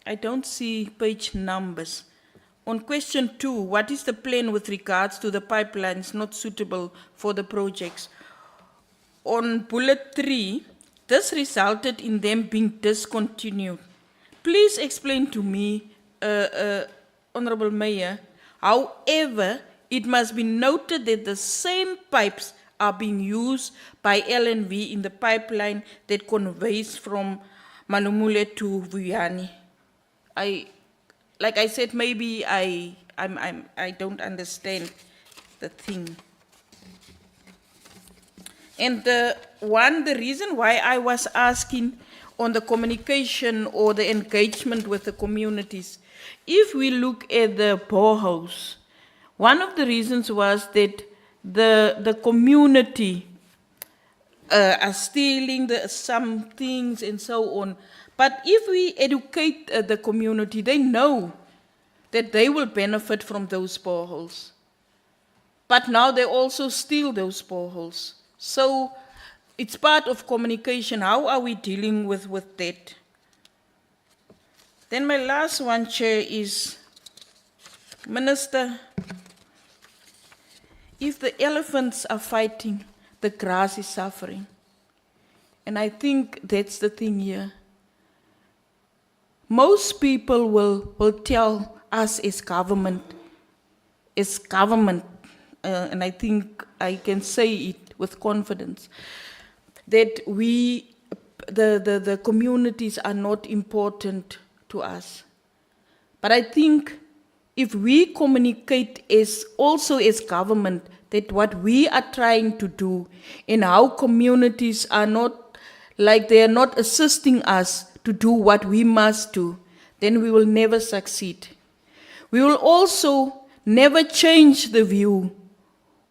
I don't see page numbers. On question 2, what is the plan with regards to the pipelines not suitable for the projects? On bullet 3, this resulted in them being discontinued. Please explain to me, Honorable Mayor, however, it must be noted that the same pipes are being used by LNV in the pipeline that conveys from Malumule to Giyani. Like I said, maybe I don't understand the thing. And the reason why I was asking on the communication or the engagement with the communities, if we look at the boreholes, one of the reasons was that the community are stealing some things and so on. But if we educate the community, they know that they will benefit from those boreholes. But now they also steal those boreholes. So it's part of communication. How are we dealing with that? Then my last one, Chair, is, Minister, if the elephants are fighting, the grass is suffering. And I think that's the thing here. Most people will tell us as government, and I think I can say it with confidence, that the communities are not important to us. But I think if we communicate also as government that what we are trying to do and how communities are not, like they are not assisting us to do what we must do, then we will never succeed. We will also never change the view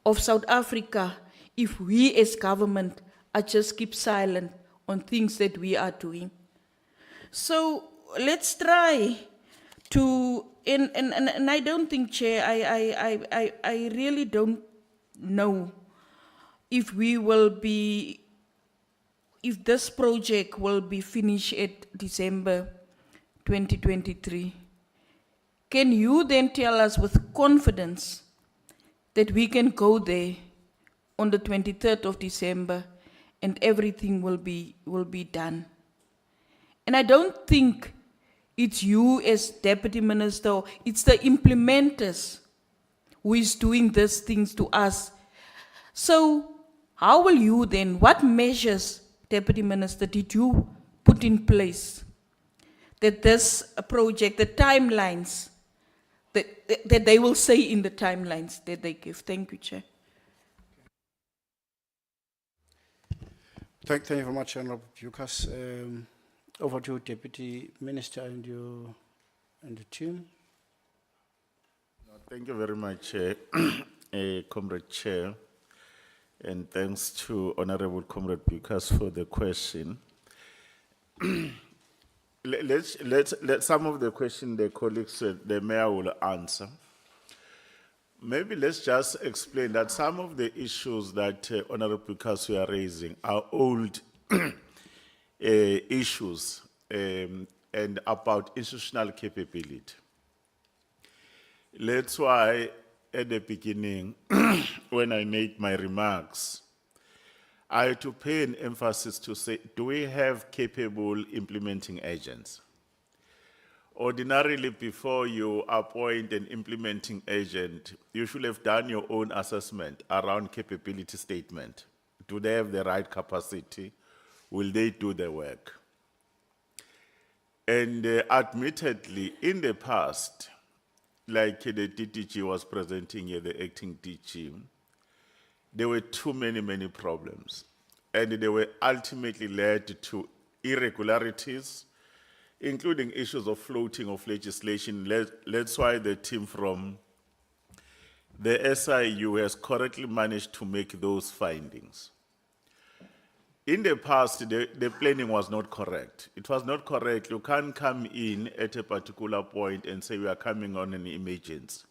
of South Africa if we as government are just keep silent on things that we are doing. So let's try to, and I don't think, Chair, I really don't know if if this project will be finished at December 2023. Can you then tell us with confidence that we can go there on the 23rd of December and everything will be done? And I don't think it's you as Deputy Minister, it's the implementers who is doing these things to us. So how will you then, what measures, Deputy Minister, did you put in place that this project, the timelines, that they will say in the timelines that they give? Thank you, Chair. Thank you very much, Honorable Bukas. Over to Deputy Minister and the team. Thank you very much, Comrade Chair, and thanks to Honorable Comrade Bukas for the question. Let some of the questions the colleagues said, the mayor will answer. Maybe let's just explain that some of the issues that Honorable Bukas we are raising are old issues and about institutional capability. That's why at the beginning, when I made my remarks, I had to pay an emphasis to say, do we have capable implementing agents? Ordinarily, before you appoint an implementing agent, you should have done your own assessment around capability statement. Do they have the right capacity? Will they do the work? And admittedly, in the past, like the DDG was presenting here, the acting DG, there were too many problems. And they were ultimately led to irregularities, including issues of floating of legislation. That's why the team from the SIU has correctly managed to make those findings. In the past, the planning was not correct. It was not correct. You can't come in at a particular point and say we are coming on an emergency.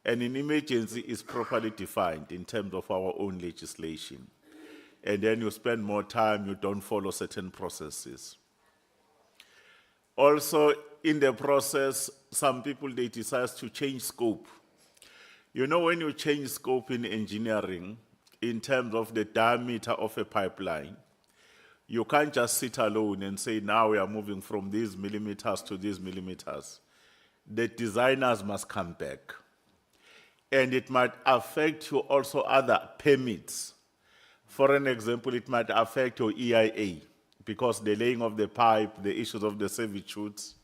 And an emergency is properly defined in terms of our own legislation. And then you spend more time, you don't follow certain processes. Also, in the process, some people, they decide to change scope. You know, when you change scope in engineering, in terms of the diameter of a pipeline, you can't just sit alone and say, now we are moving from these millimeters to these millimeters. The designers must come back. And it might affect you also other permits. For an example, it might affect your EIA, because the laying of the pipe, the issues of the servitudes.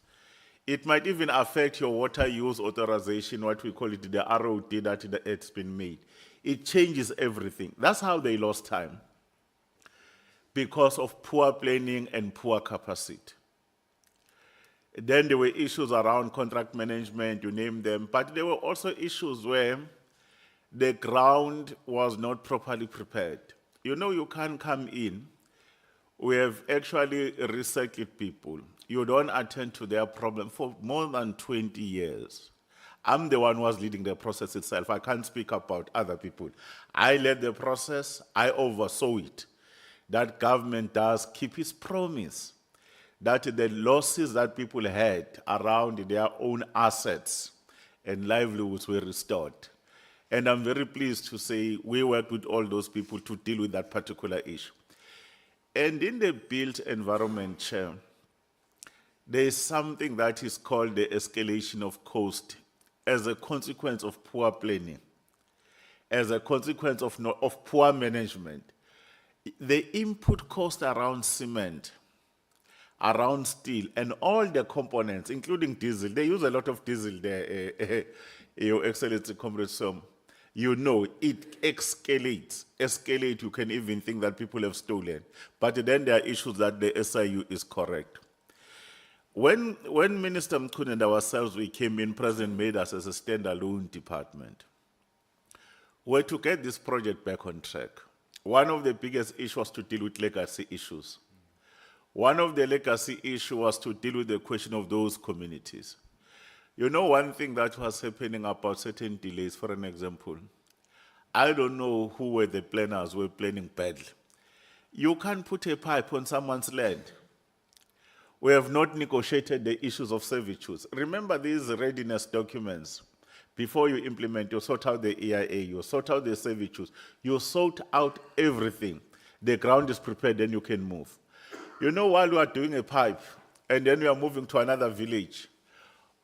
It might even affect your water use authorization, what we call it, the ROD that it's been made. It changes everything. That's how they lost time, because of poor planning and poor capacity. Then there were issues around contract management, you name them, but there were also issues where the ground was not properly prepared. You know, you can't come in. We have actually recycled people. You don't attend to their problem for more than 20 years. I'm the one who was leading the process itself. I can't speak about other people. I led the process. I oversaw it. That government does keep its promise that the losses that people had around their own assets and livelihoods were restored. And I'm very pleased to say we worked with all those people to deal with that particular issue. And in the built environment, Chair, there is something that is called the escalation of cost as a consequence of poor planning, as a consequence of poor management. The input cost around cement, around steel, and all the components, including diesel, they use a lot of diesel there, Your Excellency, Comrade Som. You know, it escalates, you can even think that people have stolen. But then there are issues that the SIU is correct. When Minister Mkhune and ourselves, we came in, President made us as a standalone department. We were to get this project back on track. One of the biggest issues was to deal with legacy issues. One of the legacy issues was to deal with the question of those communities. You know, one thing that was happening about certain delays, for an example, I don't know who were the planners who were planning badly. You can't put a pipe on someone's land. We have not negotiated the issues of servitudes. Remember these readiness documents. Before you implement, you sort out the EIA, you sort out the servitudes, you sort out everything. The ground is prepared, then you can move. You know, while you are doing a pipe, and then you are moving to another village,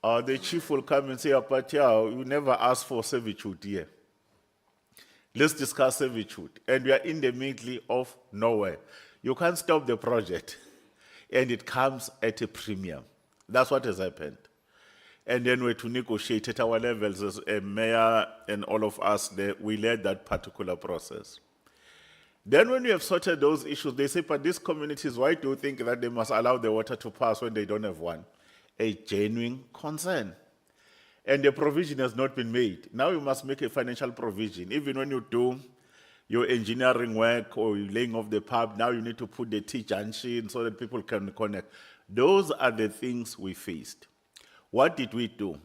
the chief will come and say, but yeah, you never asked for servitude here. Let's discuss servitude. And we are in the middle of nowhere. You can't stop the project. And it comes at a premium. That's what has happened. And then we're to negotiate at our levels as a mayor and all of us there, we led that particular process. Then when we have sorted those issues, they say, but these communities, why do you think that they must allow the water to pass when they don't have one? A genuine concern. And the provision has not been made. Now you must make a financial provision. Even when you do your engineering work or laying off the pipe, now you need to put the T-junction so that people can connect. Those are the things we faced. What did we do?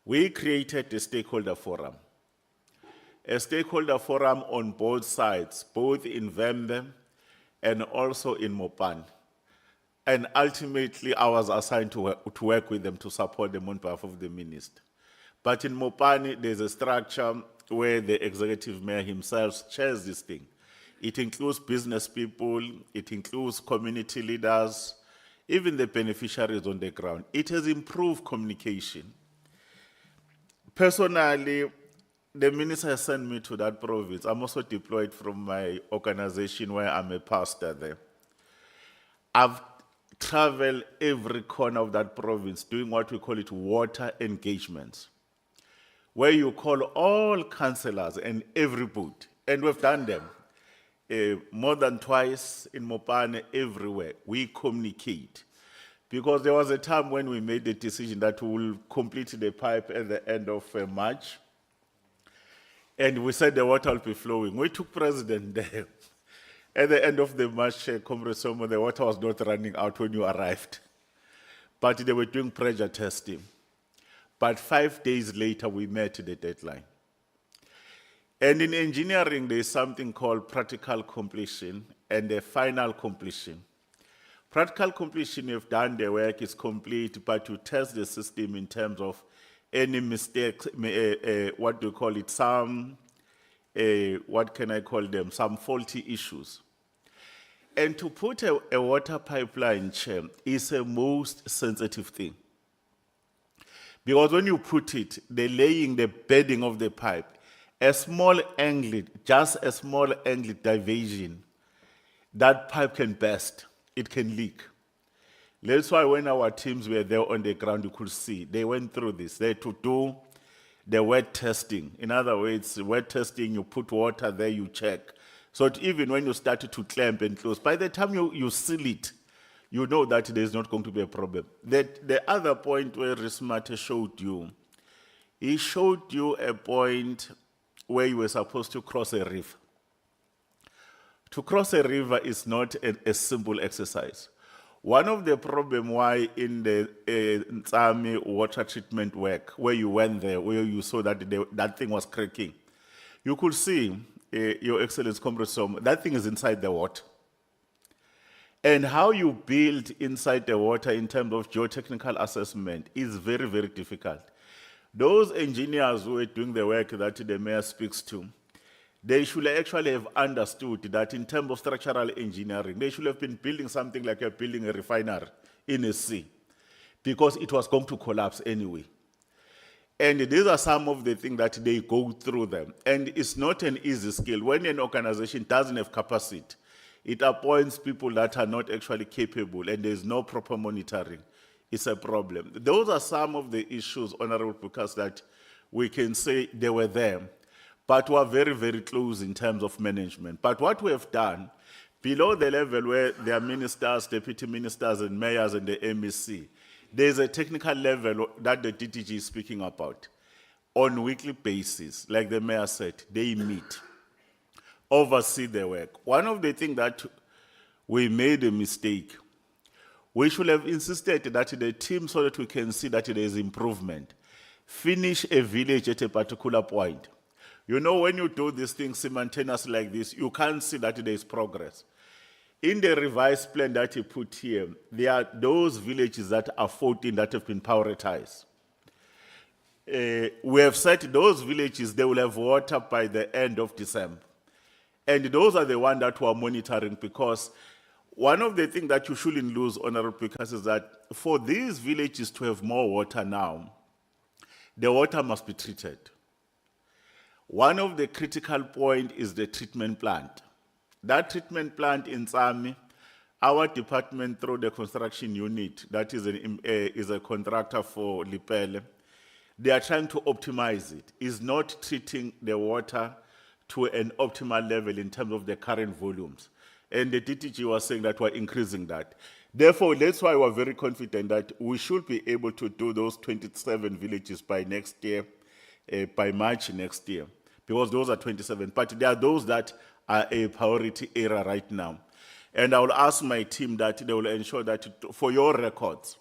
We created a stakeholder forum. A stakeholder forum on both sides, both in Vembe and also in Mopane. And ultimately, I was assigned to work with them to support them on behalf of the minister. But in Mopane, there's a structure where the executive mayor himself chairs this thing. It includes business people, it includes community leaders, even the beneficiaries on the ground. It has improved communication. Personally, the minister has sent me to that province. I'm also deployed from my organization where I'm a pastor there. I've traveled every corner of that province doing what we call it water engagements, where you call all councillors and everybody, and we've done them more than twice in Mopane, everywhere. We communicate. Because there was a time when we made the decision that we will complete the pipe at the end of March, and we said the water will be flowing. We took President there. At the end of the March, Comrade Somo, the water was not running out when you arrived. But they were doing pressure testing. But 5 days later, we met the deadline. And in engineering, there's something called practical completion and the final completion. Practical completion, you've done the work, is complete, but you test the system in terms of any mistakes, what do you call it, some, what can I call them, some faulty issues. And to put a water pipeline, Chair, is a most sensitive thing. Because when you put it, the laying, the bedding of the pipe, a small angle, just a small angle diversion, that pipe can burst, it can leak. That's why when our teams were there on the ground, you could see, they went through this. They had to do the wet testing. In other words, wet testing, you put water there, you check. So that even when you started to clamp and close, by the time you seal it, you know that there's not going to be a problem. The other point where Rismate showed you, he showed you a point where you were supposed to cross a river. To cross a river is not a simple exercise. One of the problems why in the Ntsami water treatment work, where you went there, where you saw that that thing was cracking, you could see, Your Excellency, Comrade Som, that thing is inside the water. And how you build inside the water in terms of geotechnical assessment is very, very difficult. Those engineers who are doing the work that the mayor speaks to, they should actually have understood that in terms of structural engineering, they should have been building something like building a refinery in a sea, because it was going to collapse anyway. And these are some of the things that they go through them. And it's not an easy skill. When an organization doesn't have capacity, it appoints people that are not actually capable, and there's no proper monitoring. It's a problem. Those are some of the issues, Honorable Bukas, that we can say they were there, but were very, very close in terms of management. But what we have done, below the level where there are ministers, deputy ministers, and mayors and the MEC, there's a technical level that the DTG is speaking about. On weekly basis, like the mayor said, they meet, oversee the work. One of the things that we made a mistake, we should have insisted that the team, so that we can see that there is improvement, finish a village at a particular point. You know, when you do these things simultaneously like this, you can't see that there is progress. In the revised plan that you put here, there are those villages that are 14 that have been prioritized. We have said those villages, they will have water by the end of December. And those are the ones that we are monitoring, because one of the things that you shouldn't lose, Honorable Speakers, is that for these villages to have more water now, the water must be treated. One of the critical points is the treatment plant. That treatment plant in Tsami, our department through the construction unit, that is a contractor for Lipele, they are trying to optimize it. It's not treating the water to an optimal level in terms of the current volumes. And the DTG was saying that we're increasing that. Therefore, that's why we're very confident that we should be able to do those 27 villages by next year, by March next year, because those are 27. But there are those that are a priority area right now. And I will ask my team that they will ensure that for your records,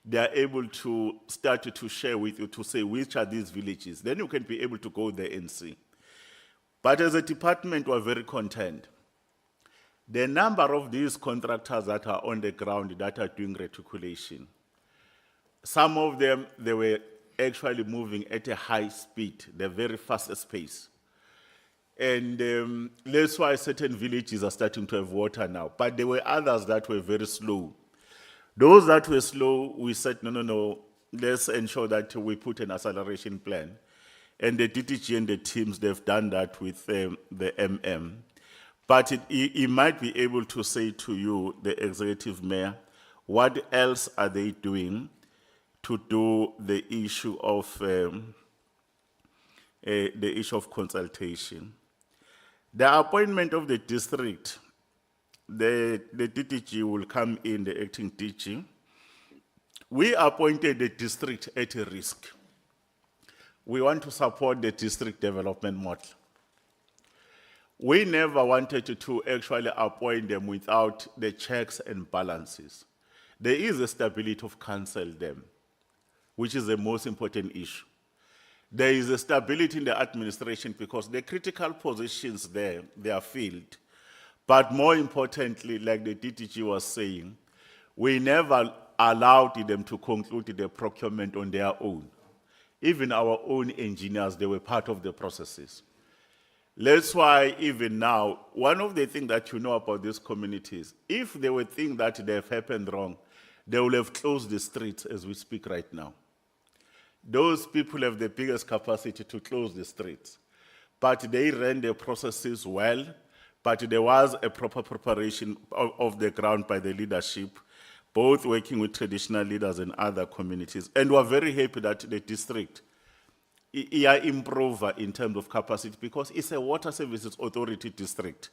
they are able to start to share with you to say which are these villages. Then you can be able to go there and see. But as a department, we're very content. The number of these contractors that are on the ground that are doing reticulation, some of them, they were actually moving at a high speed, the very fastest pace. And that's why certain villages are starting to have water now. But there were others that were very slow. Those that were slow, we said, no, let's ensure that we put an acceleration plan. And the DTG and the teams, they've done that with the MM. But he might be able to say to you, the executive mayor, what else are they doing to do the issue of consultation? The appointment of the district, the DTG will come in, the acting DG. We appointed the district at a risk. We want to support the district development model. We never wanted to actually appoint them without the checks and balances. There is a stability of council them, which is the most important issue. There is a stability in the administration because the critical positions there, they are filled. But more importantly, like the DTG was saying, we never allowed them to conclude the procurement on their own. Even our own engineers, they were part of the processes. That's why even now, one of the things that you know about these communities, if they were things that they have happened wrong, they will have closed the streets as we speak right now. Those people have the biggest capacity to close the streets. But they ran the processes well, but there was a proper preparation of the ground by the leadership, both working with traditional leaders and other communities. And we're very happy that the district improve in terms of capacity because it's a water services authority district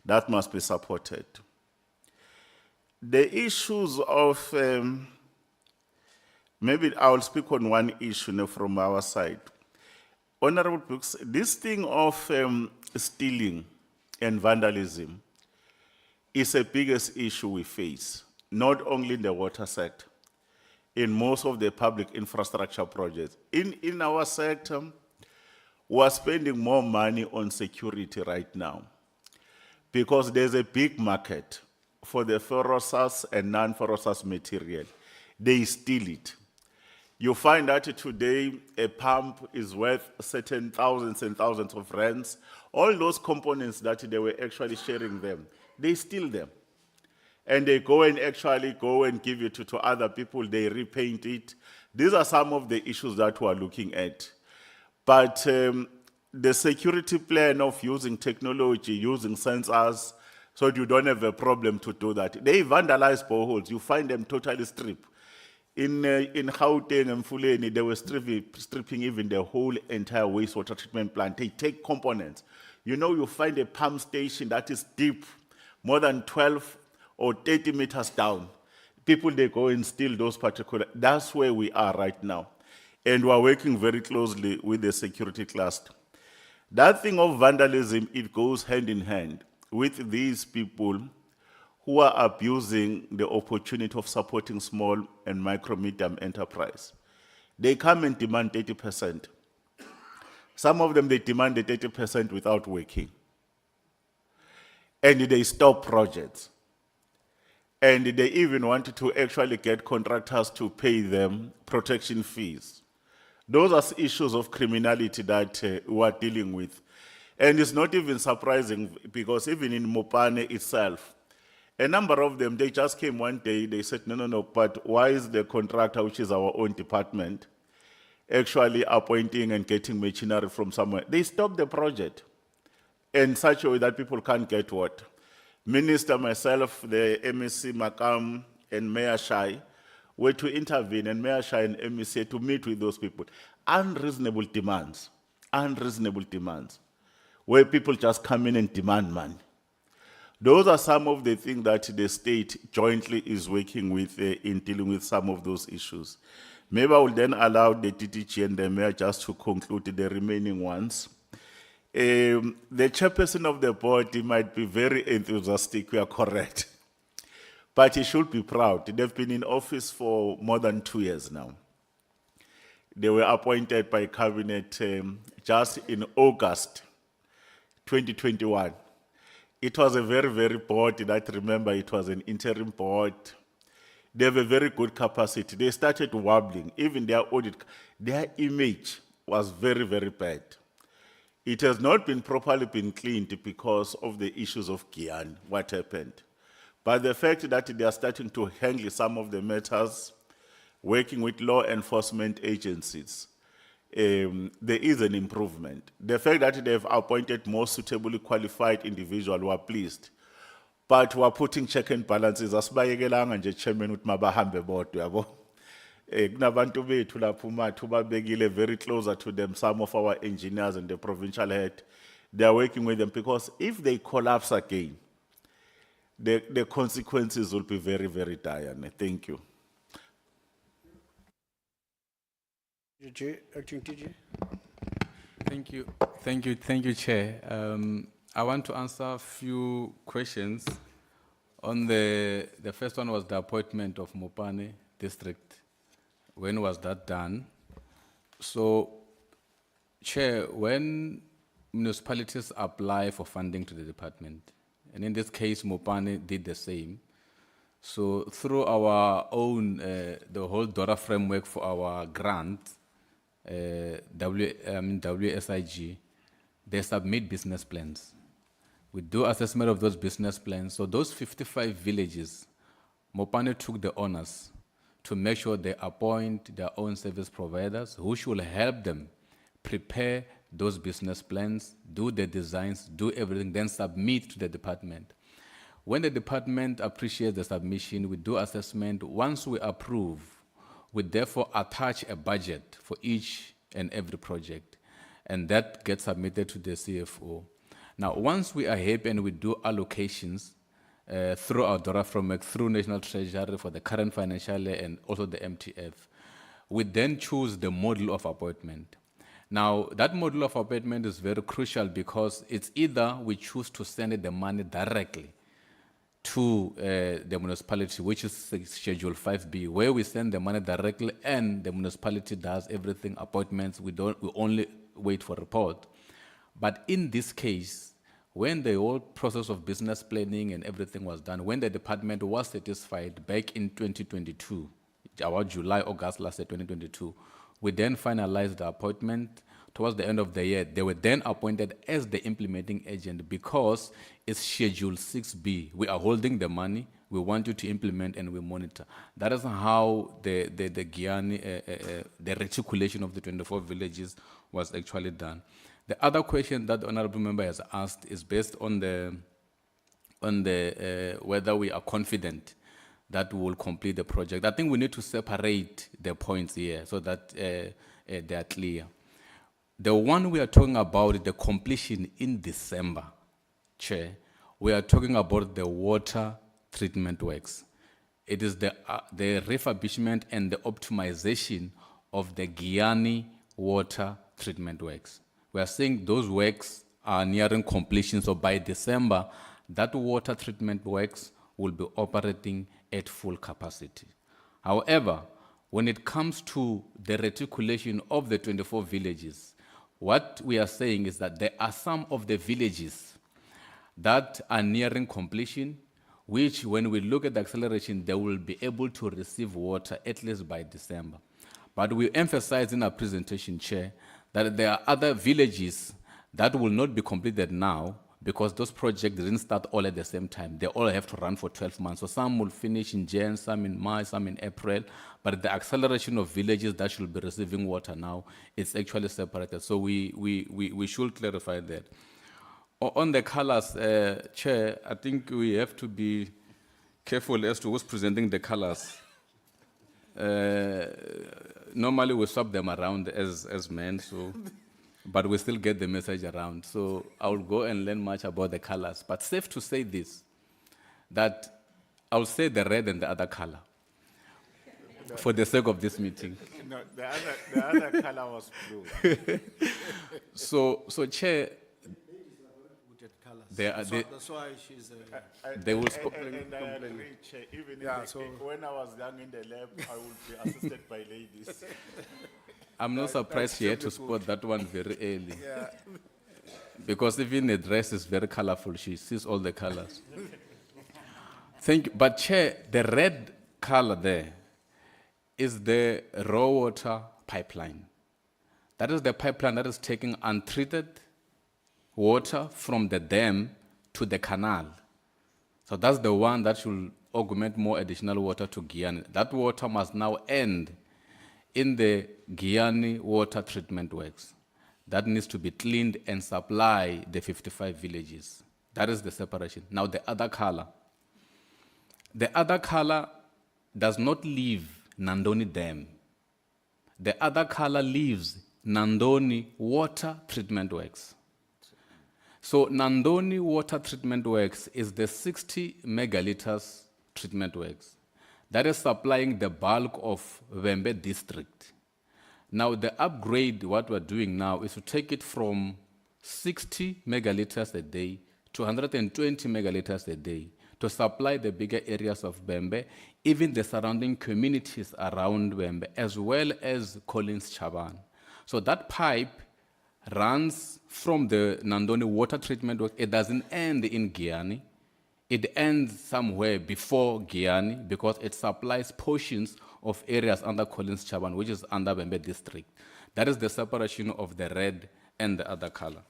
that must be supported. The issues of, maybe I'll speak on one issue now from our side. Honorable Brooks, this thing of stealing and vandalism is the biggest issue we face, not only in the water sector, in most of the public infrastructure projects. In our sector, we're spending more money on security right now because there's a big market for the ferrous and non-ferrous material. They steal it. You find that today a pump is worth certain thousands and thousands of rands. All those components that they were actually sharing them, they steal them. And they go and actually go and give it to other people, they repaint it. These are some of the issues that we are looking at. But the security plan of using technology, using sensors, so you don't have a problem to do that. They vandalize boreholes, you find them totally stripped. In Gauteng and Fuleni, they were stripping even the whole entire wastewater treatment plant. They take components. You know, you find a pump station that is deep, more than 12 or 30 meters down. People, they go and steal those particular, that's where we are right now. And we're working very closely with the security cluster. That thing of vandalism, it goes hand in hand with these people who are abusing the opportunity of supporting small and micro-medium enterprise. They come and demand 30%. Some of them, they demand the 30% without working. And they stop projects. And they even wanted to actually get contractors to pay them protection fees. Those are issues of criminality that we are dealing with. And it's not even surprising because even in Mopane itself, a number of them, they just came one day, they said, no, but why is the contractor, which is our own department, actually appointing and getting machinery from somewhere? They stopped the project in such a way that people can't get what? Minister, myself, the MEC Makam, and Mayor Shai were to intervene, and Mayor Shai and MEC had to meet with those people. Unreasonable demands, where people just come in and demand money. Those are some of the things that the state jointly is working with in dealing with some of those issues. Maybe I will then allow the DDG and the mayor just to conclude the remaining ones. The chairperson of the board, he might be very enthusiastic, we are correct. But he should be proud. They've been in office for more than 2 years now. They were appointed by cabinet just in August 2021. It was a very, very board that, remember, it was an interim board. They have a very good capacity. They started wobbling. Even their audit, their image was very, very bad. It has not been properly been cleaned because of the issues of Giyani, what happened. But the fact that they are starting to handle some of the matters, working with law enforcement agencies, there is an improvement. The fact that they've appointed more suitably qualified individuals, we are pleased. But we are putting check and balances. Asibayekelanga nje chairman uthi mabahambe bodwa yabo. Kunabantu bethu lapho mathu babekile very closer to them, some of our engineers and the provincial head. They are working with them because if they collapse again, the consequences will be very, very dire. Thank you. Acting TG. Thank you, Chair. I want to answer a few questions. On the first one was the appointment of Mopane District. When was that done? So, Chair, when municipalities apply for funding to the department, and in this case, Mopane did the same. So through our own, the whole DORA framework for our grant, WSIG, they submit business plans. We do assessment of those business plans. So those 55 villages, Mopane took the honors to make sure they appoint their own service providers who should help them prepare those business plans, do the designs, do everything, then submit to the department. When the department appreciates the submission, we do assessment. Once we approve, we therefore attach a budget for each and every project, and that gets submitted to the CFO. Now, once we are happy and we do allocations through our DORA framework, through National Treasury for the current financial year and also the MTF, we then choose the model of appointment. Now, that model of appointment is very crucial because it's either we choose to send the money directly to the municipality, which is Schedule 5B, where we send the money directly and the municipality does everything, appointments, we only wait for report. But in this case, When the whole process of business planning and everything was done, when the department was satisfied back in 2022, about July, August last year, 2022, we then finalized the appointment towards the end of the year. They were then appointed as the implementing agent because it's Schedule 6B. We are holding the money, we want you to implement and we monitor. That is how the Giyani, the reticulation of the 24 villages was actually done. The other question that the honorable member has asked is based on the whether we are confident that we will complete the project. I think we need to separate the points here so that they are clear. The one we are talking about, the completion in December, Chair, we are talking about the water treatment works. It is the refurbishment and the optimization of the Giyani Water treatment works. We are saying those works are nearing completion, so by December, that water treatment works will be operating at full capacity. However, when it comes to the reticulation of the 24 villages, what we are saying is that there are some of the villages that are nearing completion, which when we look at the acceleration, they will be able to receive water at least by December. But we emphasize in our presentation, Chair, that there are other villages that will not be completed now because those projects didn't start all at the same time. They all have to run for 12 months. So some will finish in Jan, some in March, some in April. But the acceleration of villages that should be receiving water now is actually separated. So we should clarify that. On the colors, Chair, I think we have to be careful as to who's presenting the colors. Normally we swap them around as men, so, but we still get the message around. So I will go and learn much about the colors. But safe to say this, that I'll say the red and the other color for the sake of this meeting. No, the other color was blue. So Chair, That's why she's. they will And I agree, Chair, even when I was young in the lab, I would be assisted by ladies. I'm not surprised she had to spot that one very early. Because even the dress is very colorful. She sees all the colors. Thank you. But Chair, the red color there is the raw water pipeline. That is the pipeline that is taking untreated water from the dam to the canal. So that's the one that should augment more additional water to Giyani. That water must now end in the Giyani water treatment works. That needs to be cleaned and supply the 55 villages. That is the separation. Now the other color. The other color does not leave Nandoni Dam. The other color leaves Nandoni water treatment works. So Nandoni water treatment works is the 60 megaliters treatment works. That is supplying the bulk of Vembe district. Now the upgrade, what we're doing now is to take it from 60 megaliters a day to 120 megaliters a day to supply the bigger areas of Bembe, even the surrounding communities around Bembe, as well as Collins Chaban. So that pipe runs from the Nandoni water treatment work. It doesn't end in Giyani. It ends somewhere before Giyani because it supplies portions of areas under Collins Chaban, which is under Bembe district. That is the separation of the red and the other color.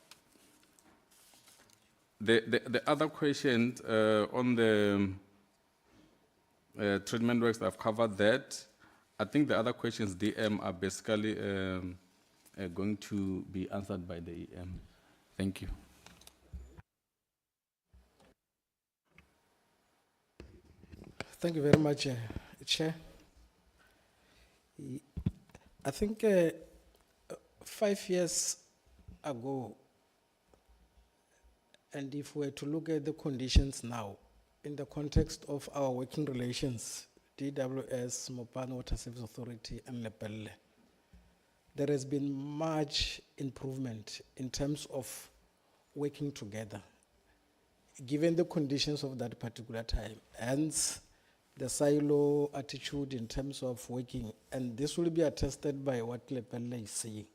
The other question on the treatment works, I've covered that. I think the other questions, DM, are basically going to be answered by the EM. Thank you. Thank you very much, Chair. I think 5 years ago, and if we were to look at the conditions now, in the context of our working relations, DWS, Mopane Water Service Authority, and Lepelle, there has been much improvement in terms of working together, given the conditions of that particular time. Hence, the silo attitude in terms of working, and this will be attested by what Lepelle is saying,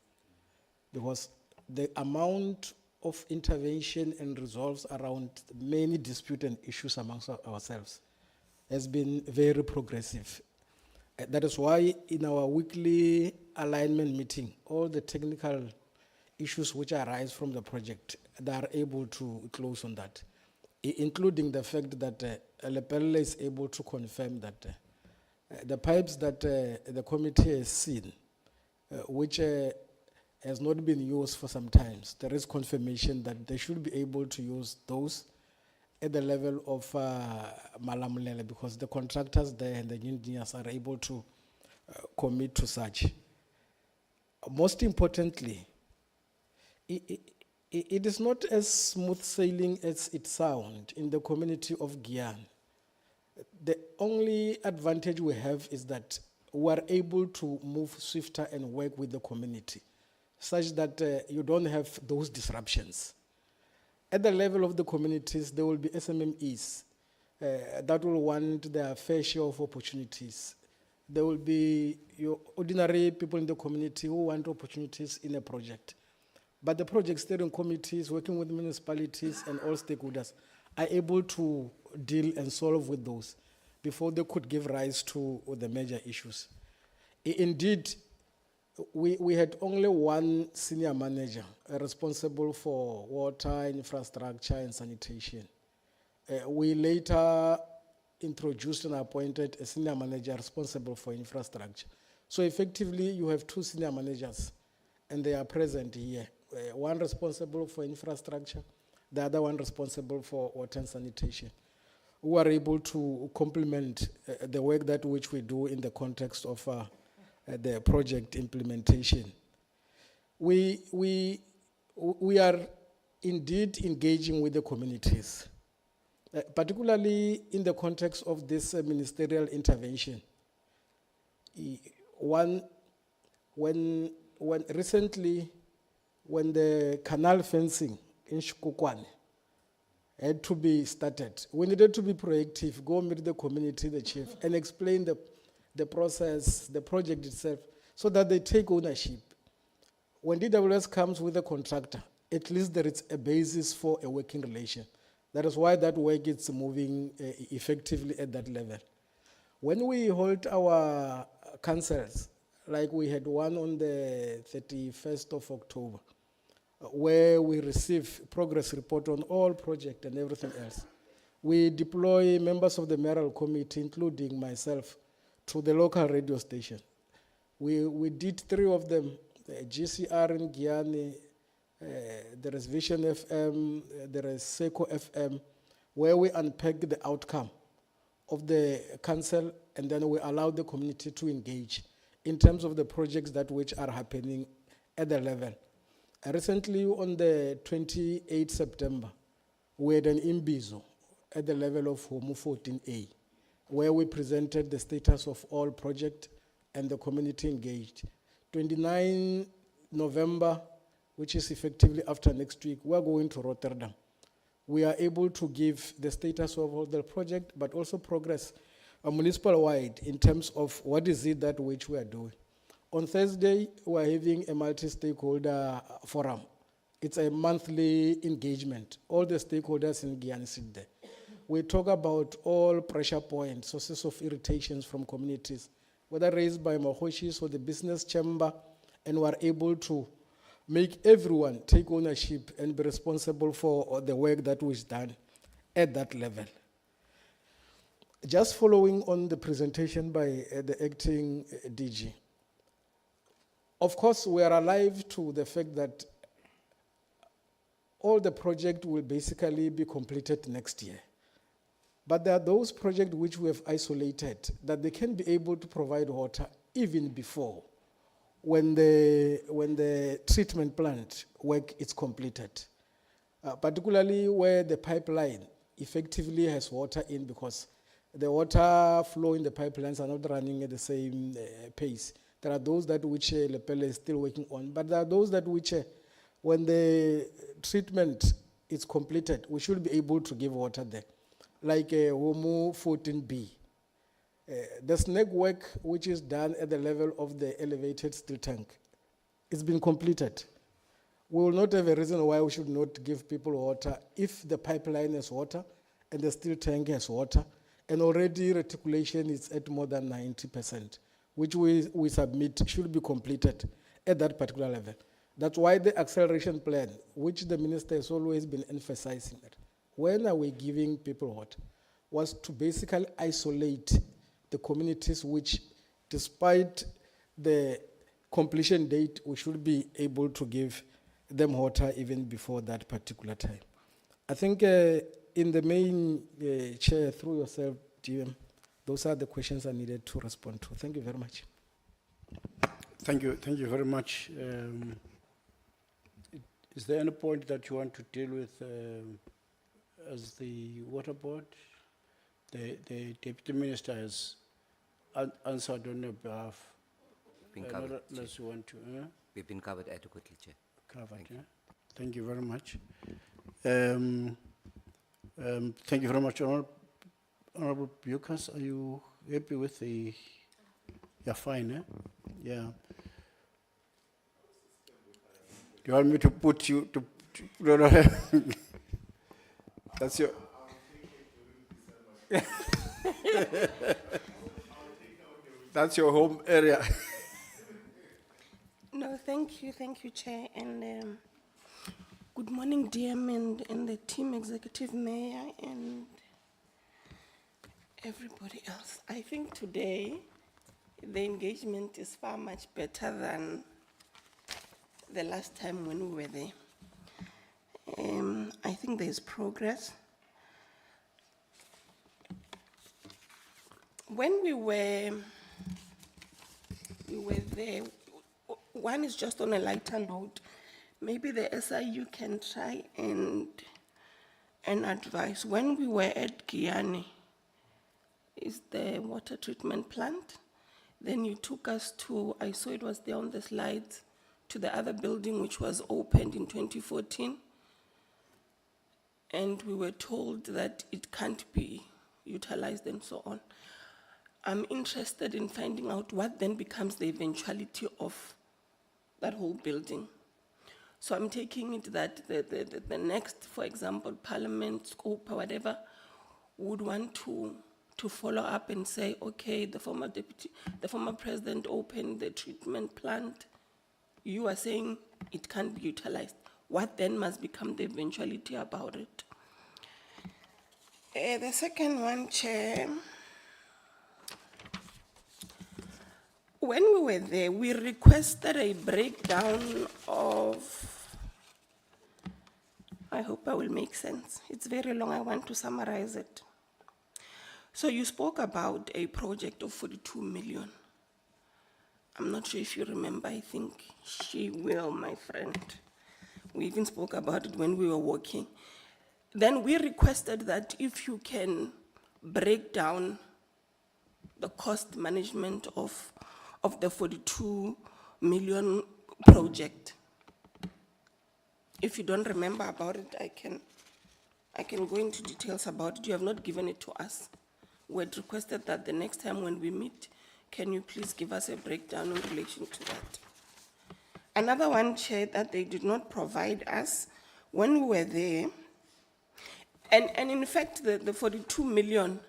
because the amount of intervention and resolves around many dispute and issues amongst ourselves has been very progressive. That is why in our weekly alignment meeting, all the technical issues which arise from the project, they are able to close on that, including the fact that Lepelle is able to confirm that the pipes that the committee has seen, which has not been used for some time, there is confirmation that they should be able to use those at the level of Malamulele, because the contractors there and the engineers are able to commit to such. Most importantly, it is not as smooth sailing as it sounds in the community of Giyani. The only advantage we have is that we are able to move swifter and work with the community, such that you don't have those disruptions. At the level of the communities, there will be SMMEs that will want their fair share of opportunities. There will be your ordinary people in the community who want opportunities in a project. But the project steering committees, working with municipalities and all stakeholders, are able to deal and solve with those before they could give rise to the major issues. Indeed, we had only one senior manager responsible for water, infrastructure, and sanitation. We later introduced and appointed a senior manager responsible for infrastructure. So effectively, you have two senior managers, and they are present here. One responsible for infrastructure, the other one responsible for water and sanitation, who are able to complement the work that which we do in the context of the project implementation. We are indeed engaging with the communities, particularly in the context of this ministerial intervention. When recently, when the canal fencing in Shikukwane had to be started, we needed to be proactive, go meet the community, the chief, and explain the process, the project itself, so that they take ownership. When DWS comes with a contractor, at least there is a basis for a working relation. That is why that work is moving effectively at that level. When we hold our councils, like we had one on the 31st of October, where we receive progress report on all projects and everything else, we deploy members of the mayoral committee, including myself, to the local radio station. We did 3 of them, the GCR in Giyani, there is Vision FM, there is Seco FM, where we unpack the outcome of the council, and then we allow the community to engage in terms of the projects that which are happening at the level. Recently, on the 28th September, we had an imbizo at the level of Room 14A, where we presented the status of all projects and the community engaged. 29 November, which is effectively after next week, we're going to Rotterdam. We are able to give the status of all the project, but also progress municipal-wide in terms of what is it that which we are doing. On Thursday, we are having a multi-stakeholder forum. It's a monthly engagement. All the stakeholders in Giyani sit there. We talk about all pressure points, sources of irritations from communities, whether raised by Mahoshis or the business chamber, and we are able to make everyone take ownership and be responsible for the work that was done at that level. Just following on the presentation by the acting DG, of course, we are alive to the fact that all the project will basically be completed next year. But there are those projects which we have isolated that they can be able to provide water even before when the treatment plant work is completed, particularly where the pipeline effectively has water in, because the water flow in the pipelines are not running at the same pace. There are those that which Lepelle is still working on, but there are those that which when the treatment is completed, we should be able to give water there, like Room 14B. The snake work which is done at the level of the elevated steel tank, it's been completed. We will not have a reason why we should not give people water if the pipeline has water and the steel tank has water, and already reticulation is at more than 90%, which we submit should be completed at that particular level. That's why the acceleration plan, which the minister has always been emphasizing that, when are we giving people water, was to basically isolate the communities which, despite the completion date, we should be able to give them water even before that particular time. I think in the main, Chair, through yourself, DM, those are the questions I needed to respond to. Thank you very much. Thank you very much. Is there any point that you want to deal with as the water board? The Deputy Minister has answered on your behalf. Been covered, Unless you want to We've been covered adequately, Chair. cover it. Yeah? Thank you very much. Thank you very much, Honorable Bucas. Are you happy with the? You're fine, eh? Yeah. Do you want me to put you to no, no. That's your. That's your home area. No, thank you, Chair. And good morning, DM and the team, Executive Mayor, and everybody else. I think today the engagement is far much better than the last time when we were there. I think there's progress. When we were there, one is just on a lighter note. Maybe the SIU can try and advise. When we were at Giyani, is the water treatment plant. Then you took us to, I saw it was there on the slides, to the other building which was opened in 2014. And we were told that it can't be utilized and so on. I'm interested in finding out what then becomes the eventuality of that whole building. So I'm taking it that the next, for example, Parliament, scope or whatever, would want to follow up and say, okay, the former president opened the treatment plant. You are saying it can't be utilized. What then must become the eventuality about it? The second one, Chair, when we were there, we requested a breakdown of, I hope I will make sense. It's very long, I want to summarize it. So you spoke about a project of 42 million. I'm not sure if you remember, I think she will, my friend. We even spoke about it when we were walking. Then we requested that if you can break down the cost management of the 42 million project. If you don't remember about it, I can go into details about it. You have not given it to us. We had requested that the next time when we meet, can you please give us a breakdown in relation to that? Another one, Chair, that they did not provide us when we were there, and in fact, the 42 million,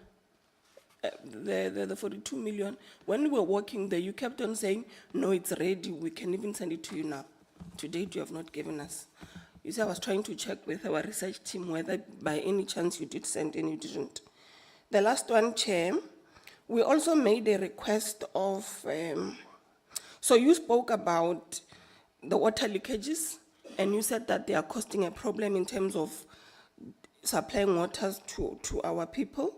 the 42 million, when we were working there, you kept on saying, no, it's ready, we can even send it to you now. To date, you have not given us. You see, I was trying to check with our research team whether by any chance you did send and you didn't. The last one, Chair, we also made a request of, so you spoke about the water leakages, and you said that they are causing a problem in terms of supplying waters to our people.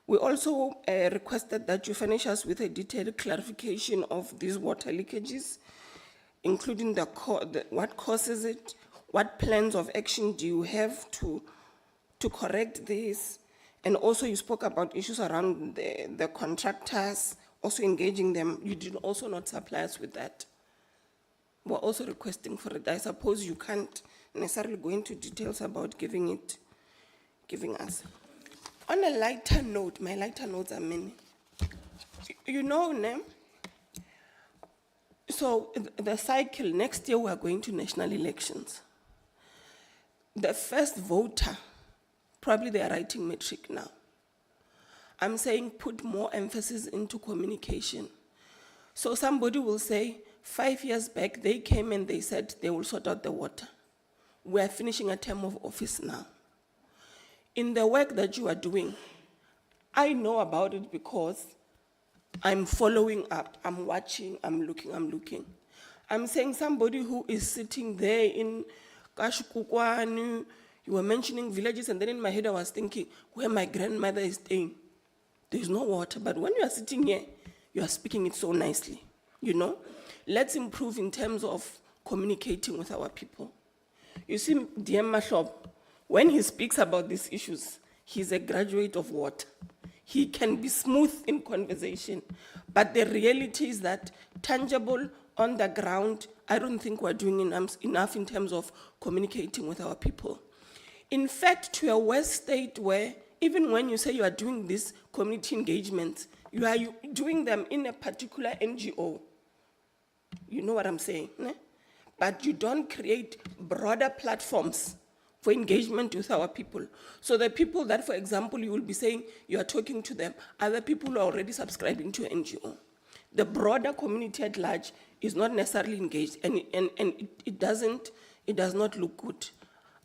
We also requested that you furnish us with a detailed clarification of these water leakages, including what causes it, what plans of action do you have to correct this, and also you spoke about issues around the contractors, also engaging them. You did also not supply us with that. We're also requesting for it. I suppose you can't necessarily go into details about giving us. On a lighter note, my lighter notes are many. You know, So the cycle, next year we are going to national elections. The first voter, probably they are writing matric now. I'm saying put more emphasis into communication. So somebody will say, 5 years back, they came and they said they will sort out the water. We are finishing a term of office now. In the work that you are doing, I know about it because I'm following up, I'm watching, I'm looking. I'm saying somebody who is sitting there in Kashukukwani, you were mentioning villages, and then in my head I was thinking, where my grandmother is staying, there's no water. But when you are sitting here, you are speaking it so nicely, you know? Let's improve in terms of communicating with our people. You see, DM Mashop, when he speaks about these issues, he's a graduate of water. He can be smooth in conversation, but the reality is that tangible, on the ground, I don't think we're doing enough in terms of communicating with our people. In fact, to a West state where even when you say you are doing these community engagements, you are doing them in a particular NGO. You know what I'm saying? Ne? But you don't create broader platforms for engagement with our people. So the people that, for example, you will be saying you are talking to them, other people who are already subscribing to an NGO. The broader community at large is not necessarily engaged, and it does not look good.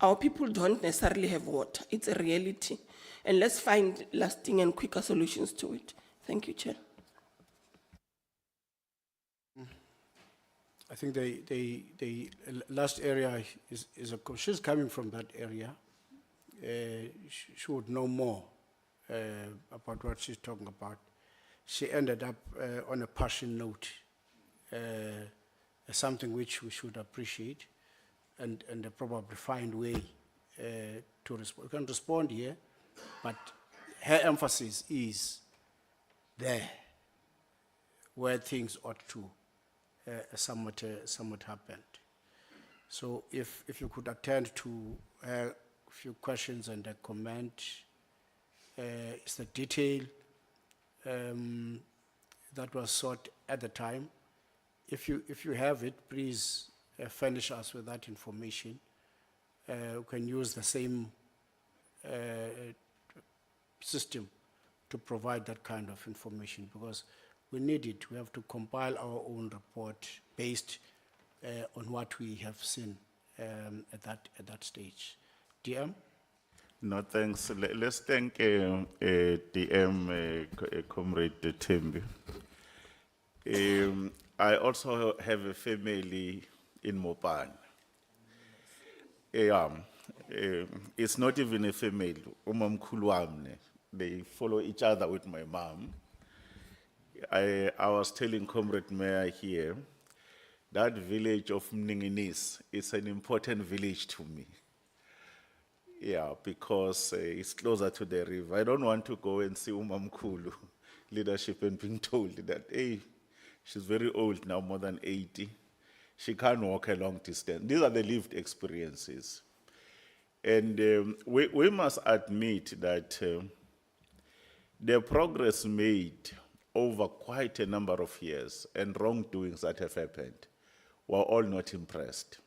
Our people don't necessarily have water. It's a reality. And let's find lasting and quicker solutions to it. Thank you, Chair. I think the last area is she's coming from that area. She would know more about what she's talking about. She ended up on a passion note, something which we should appreciate and probably find way to respond. We can respond here, but her emphasis is there, where things ought to somewhat happened. So if you could attend to a few questions and a comment, it's the detail that was sought at the time. If you have it, please furnish us with that information. We can use the same system to provide that kind of information because we need it. We have to compile our own report based on what we have seen at that stage. DM? No, thanks. Let's thank DM Comrade Tembi. I also have a family in Mopane. It's not even a family. They follow each other with my mom. I was telling Comrade Mayor here, that village of Mninginis is an important village to me. Yeah, because it's closer to the river. I don't want to go and see Umamkulu leadership and being told that, hey, she's very old now, more than 80. She can't walk a long distance. These are the lived experiences. And we must admit that the progress made over quite a number of years and wrongdoings that have happened, we're all not impressed.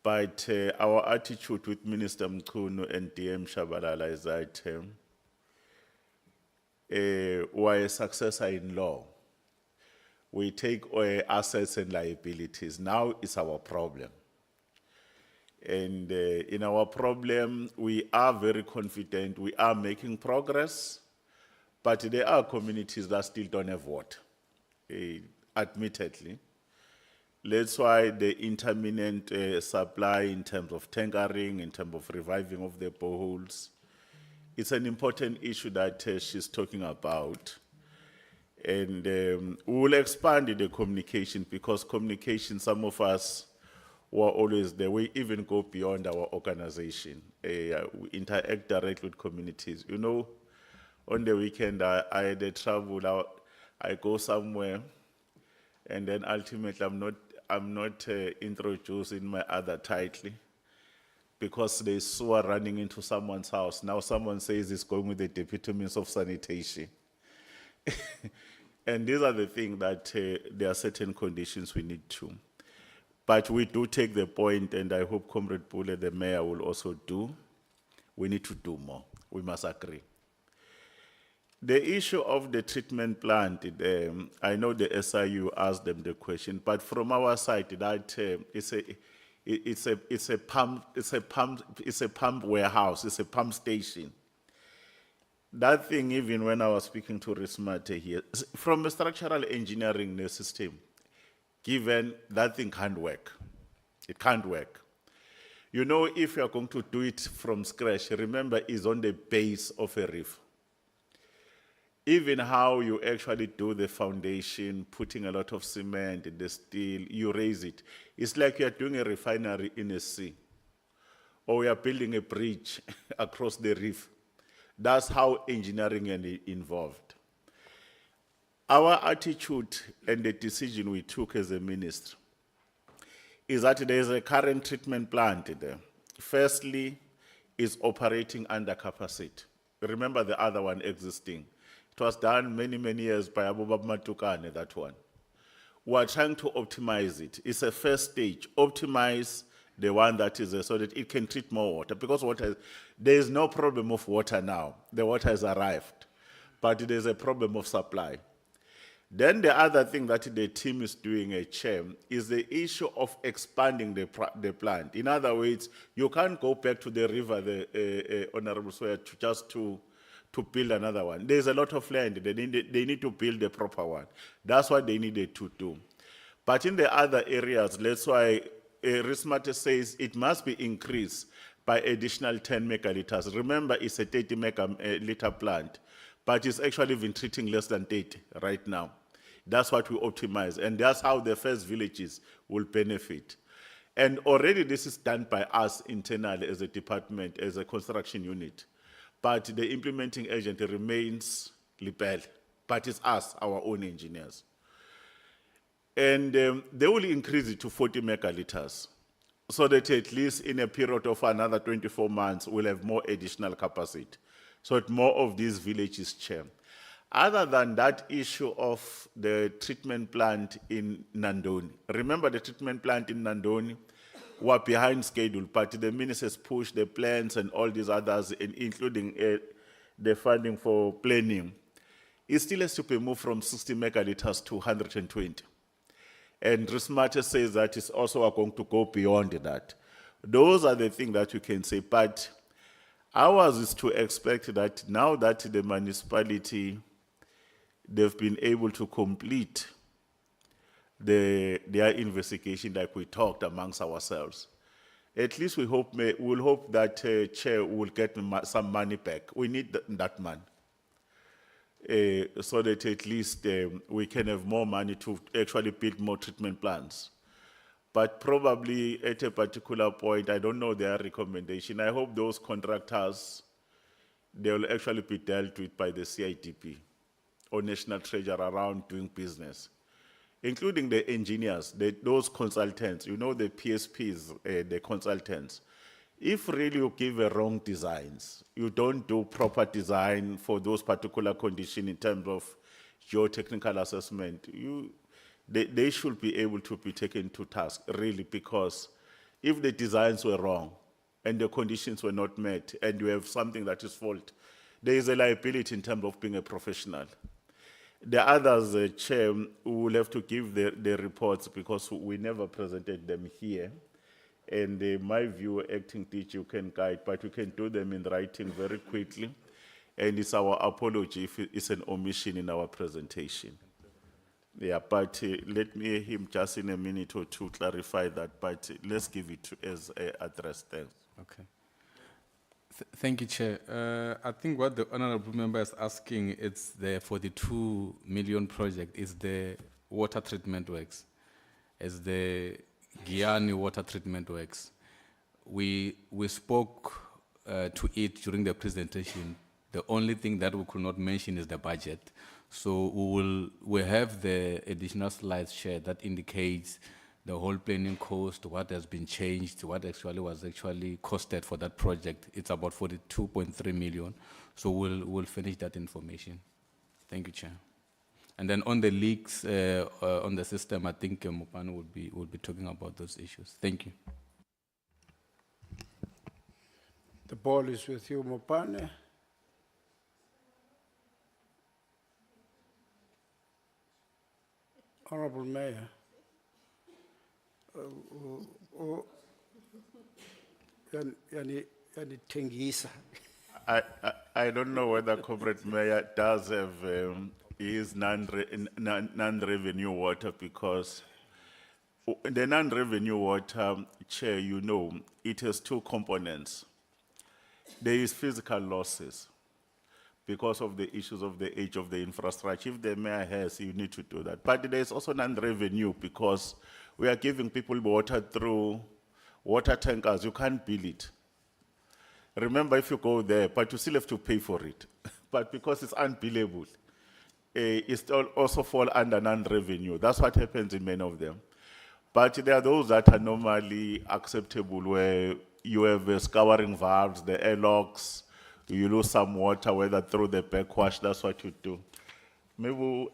But our attitude with Minister Mkhunu and DM Shabalala is that we're a successor in law. We take assets and liabilities. Now it's our problem. And in our problem, we are very confident, we are making progress, but there are communities that still don't have water, admittedly. That's why the intermittent supply in terms of tankering, in terms of reviving of the boreholes, it's an important issue that she's talking about. And we will expand the communication because communication, some of us were always there. We even go beyond our organization. We interact directly with communities. You know, on the weekend, I had a travel out. I go somewhere, and then ultimately I'm not introduced in my other title because they saw running into someone's house. Now someone says he's going with the Deputy Minister of Sanitation. And these are the things that there are certain conditions we need to. But we do take the point, and I hope Comrade Pule, the mayor, will also do. We need to do more. We must agree. The issue of the treatment plant, I know the SIU asked them the question, but from our side, that it's a pump warehouse, it's a pump station. That thing, even when I was speaking to Rismate here, from a structural engineering system, given that thing can't work. It can't work. You know, if you're going to do it from scratch, remember, it's on the base of a reef. Even how you actually do the foundation, putting a lot of cement, the steel, you raise it. It's like you're doing a refinery in a sea, or you're building a bridge across the reef. That's how engineering is involved. Our attitude and the decision we took as a ministry is that there is a current treatment plant there. Firstly, it's operating under capacity. Remember the other one existing. It was done many, many years by Abubab Matukane, that one. We are trying to optimize it. It's a first stage. Optimize the one that is there so that it can treat more water. Because there is no problem of water now. The water has arrived. But there's a problem of supply. Then the other thing that the team is doing, Chair, is the issue of expanding the plant. In other words, you can't go back to the river, the Honorable Sawyer, to build another one. There's a lot of land. They need to build a proper one. That's what they needed to do. But in the other areas, that's why Rismate says it must be increased by additional 10 megaliters. Remember, it's a 30 megaliter plant, but it's actually been treating less than 30 right now. That's what we optimize, and that's how the first villages will benefit. And already this is done by us internally as a department, as a construction unit. But the implementing agent remains Lipel, but it's us, our own engineers. And they will increase it to 40 megaliters, so that at least in a period of another 24 months, we'll have more additional capacity, so that more of these villages share. Other than that issue of the treatment plant in Nandoni, remember the treatment plant in Nandoni were behind schedule, but the ministers pushed the plans and all these others, including the funding for planning. It still has to be moved from 60 megaliters to 120. And Rismate says that it's also going to go beyond that. Those are the things that you can say, but ours is to expect that now that the municipality, they've been able to complete their investigation like we talked amongst ourselves. At least we'll hope that Chair will get some money back. We need that money. So that at least we can have more money to actually build more treatment plants. But probably at a particular point, I don't know their recommendation. I hope those contractors, they will actually be dealt with by the CIDP or National Treasury around doing business, including the engineers, those consultants, you know, the PSPs, the consultants. If really you give a wrong designs, you don't do proper design for those particular conditions in terms of geotechnical assessment, they should be able to be taken to task, really, because if the designs were wrong and the conditions were not met and you have something that is fault, there is a liability in terms of being a professional. The others, Chair, will have to give the reports because we never presented them here. And my view, acting teacher, you can guide, but you can do them in writing very quickly. And it's our apology if it's an omission in our presentation. Yeah, but let me hear him just in a minute or two clarify that, but let's give it as an address. Thanks. Okay. Thank you, Chair. I think what the honorable member is asking, it's the 42 million project, is the water treatment works, as the Giyani Water treatment works. We spoke to it during the presentation. The only thing that we could not mention is the budget. So we have the additional slides shared that indicates the whole planning cost, what has been changed, what actually was costed for that project. It's about 42.3 million. So we'll finish that information. Thank you, Chair. And then on the leaks on the system, I think Mopane would be talking about those issues. Thank you. The ball is with you, Mopane. Honorable Mayor. Yani Tengisa. I don't know whether Corporate Mayor does have his non-revenue water, because the non-revenue water, Chair, you know, it has two components. There is physical losses because of the issues of the age of the infrastructure. If the mayor has, you need to do that. But there is also non-revenue because we are giving people water through water tankers. You can't bill it. Remember, if you go there, but you still have to pay for it. But because it's unbillable, it still also fall under non-revenue. That's what happens in many of them. But there are those that are normally acceptable, where you have scouring valves, the airlocks, you lose some water, whether through the backwash, that's what you do. Maybe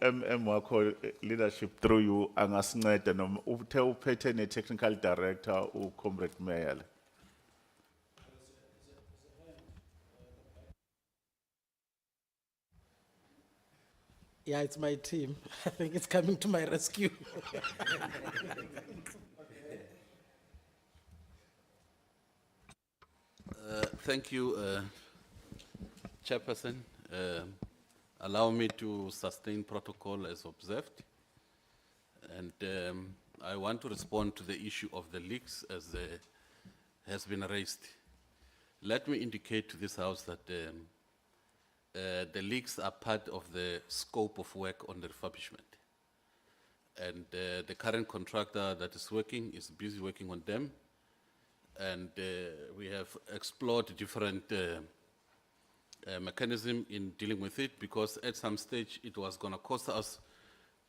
wako leadership through you, angasinceda noma uthe uphethe ne-technical director, Comrade Mayor. Yeah, it's my team. I think it's coming to my rescue. Thank you, Chairperson. Allow me to sustain protocol as observed. And I want to respond to the issue of the leaks as has been raised. Let me indicate to this House that the leaks are part of the scope of work on the refurbishment. And the current contractor that is working is busy working on them. And we have explored different mechanism in dealing with it, because at some stage it was going to cost us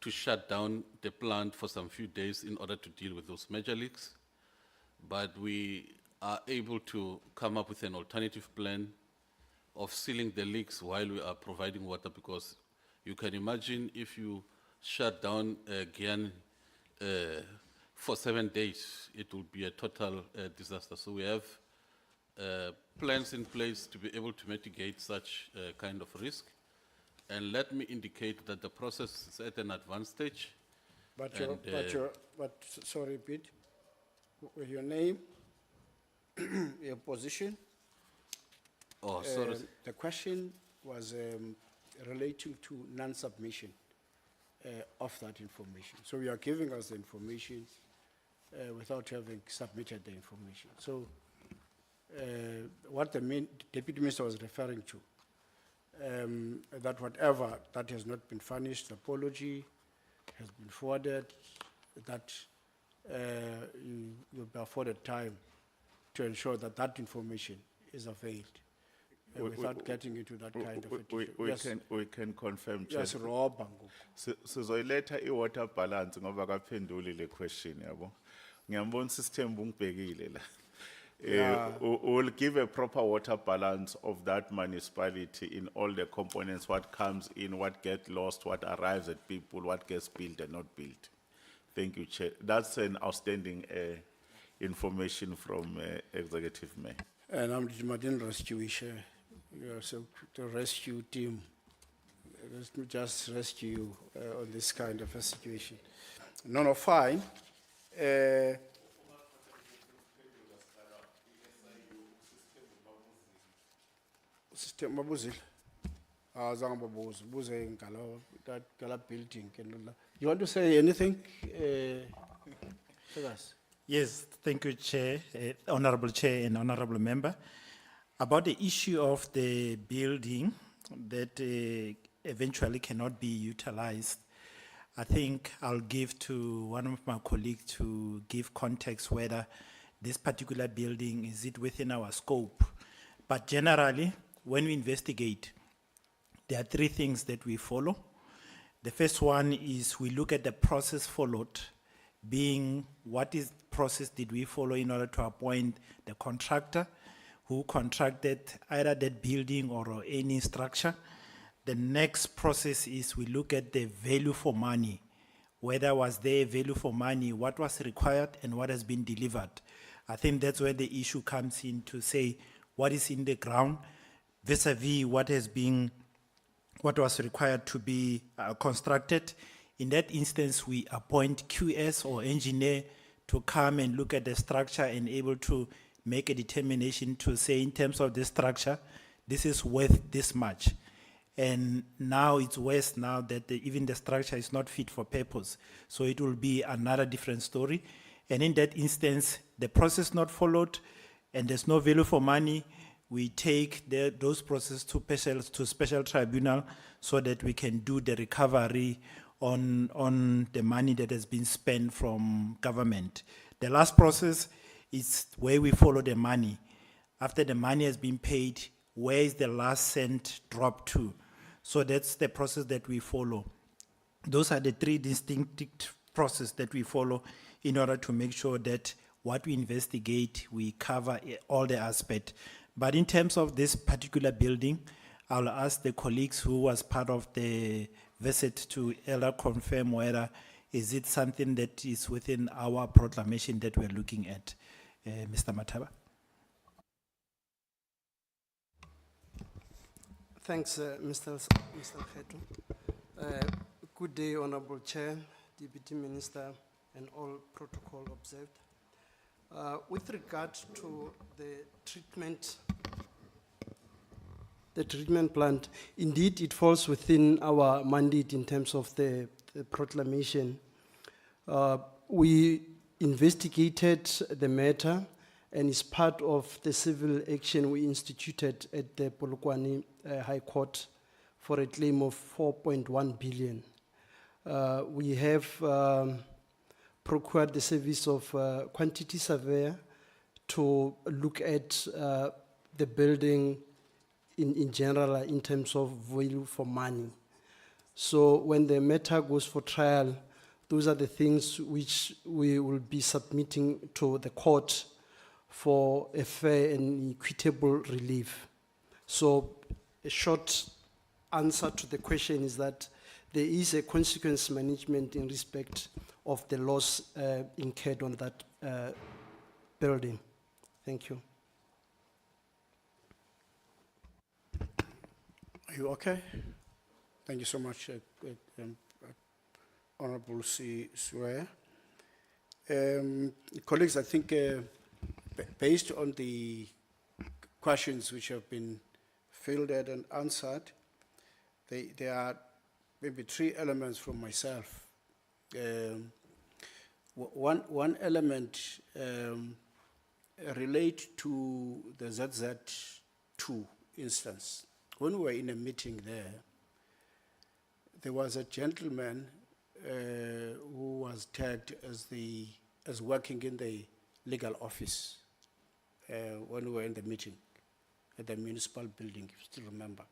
to shut down the plant for some few days in order to deal with those major leaks. But we are able to come up with an alternative plan of sealing the leaks while we are providing water, because you can imagine if you shut down Giyani for 7 days, it will be a total disaster. So we have plans in place to be able to mitigate such kind of risk. And let me indicate that the process is at an advanced stage. Sorry, Pete, your name, your position. Oh, sorry. The question was relating to non-submission of that information. So you are giving us the information without having submitted the information. So what the Deputy Minister was referring to, that whatever that has not been furnished, the apology has been forwarded, that you'll be afforded time to ensure that that information is availed without getting into that kind of a We can confirm, Chair. Yes, Roba ngoku. Sizoyiletha i-water balance ngoba kaphenduli le question yabo. Ngiyambona system bungibhekile la. We'll give a proper water balance of that municipality in all the components, what comes in, what gets lost, what arrives at people, what gets built and not built. Thank you, Chair. That's an outstanding information from Executive Mayor. And I'm Madin Rescue Chair. So the rescue team, let me just rescue you on this kind of a situation. No, fine. System Mabuzil. That Gala building. You want to say anything? Tell us. Yes, thank you, Chair, Honorable Chair and Honorable Member. About the issue of the building that eventually cannot be utilized, I think I'll give to one of my colleagues to give context whether this particular building, is it within our scope. But generally, when we investigate, there are three things that we follow. The first one is we look at the process followed, being what is process did we follow in order to appoint the contractor who contracted either that building or any structure. The next process is we look at the value for money. Whether was there value for money, what was required and what has been delivered. I think that's where the issue comes in to say what is in the ground vis-a-vis what was required to be constructed. In that instance, we appoint QS or engineer to come and look at the structure and able to make a determination to say in terms of the structure, this is worth this much. And now it's worse now that even the structure is not fit for purpose. So it will be another different story. And in that instance, the process not followed and there's no value for money, we take those processes to special tribunal so that we can do the recovery on the money that has been spent from government. The last process is where we follow the money. After the money has been paid, where is the last cent dropped to? So that's the process that we follow. Those are the three distinct processes that we follow in order to make sure that what we investigate, we cover all the aspects. But in terms of this particular building, I'll ask the colleagues who was part of the visit to either confirm whether is it something that is within our proclamation that we're looking at. Mr. Mataba. Thanks, Mr. Kheto. Good day, Honorable Chair, Deputy Minister, and all protocol observed. With regard to the treatment plant, indeed it falls within our mandate in terms of the proclamation. We investigated the matter and is part of the civil action we instituted at the Polokwane High Court for a claim of 4.1 billion. We have procured the service of quantity surveyor to look at the building in general in terms of value for money. So when the matter goes for trial, those are the things which we will be submitting to the court for a fair and equitable relief. So a short answer to the question is that there is a consequence management in respect of the loss incurred on that building. Thank you. Are you okay? Thank you so much, Honorable Suaya. Colleagues, I think based on the questions which have been fielded and answered, there are maybe three elements from myself. One element relate to the ZZ2 instance. When we were in a meeting there was a gentleman who was tagged as working in the legal office when we were in the meeting at the municipal building, if you still remember.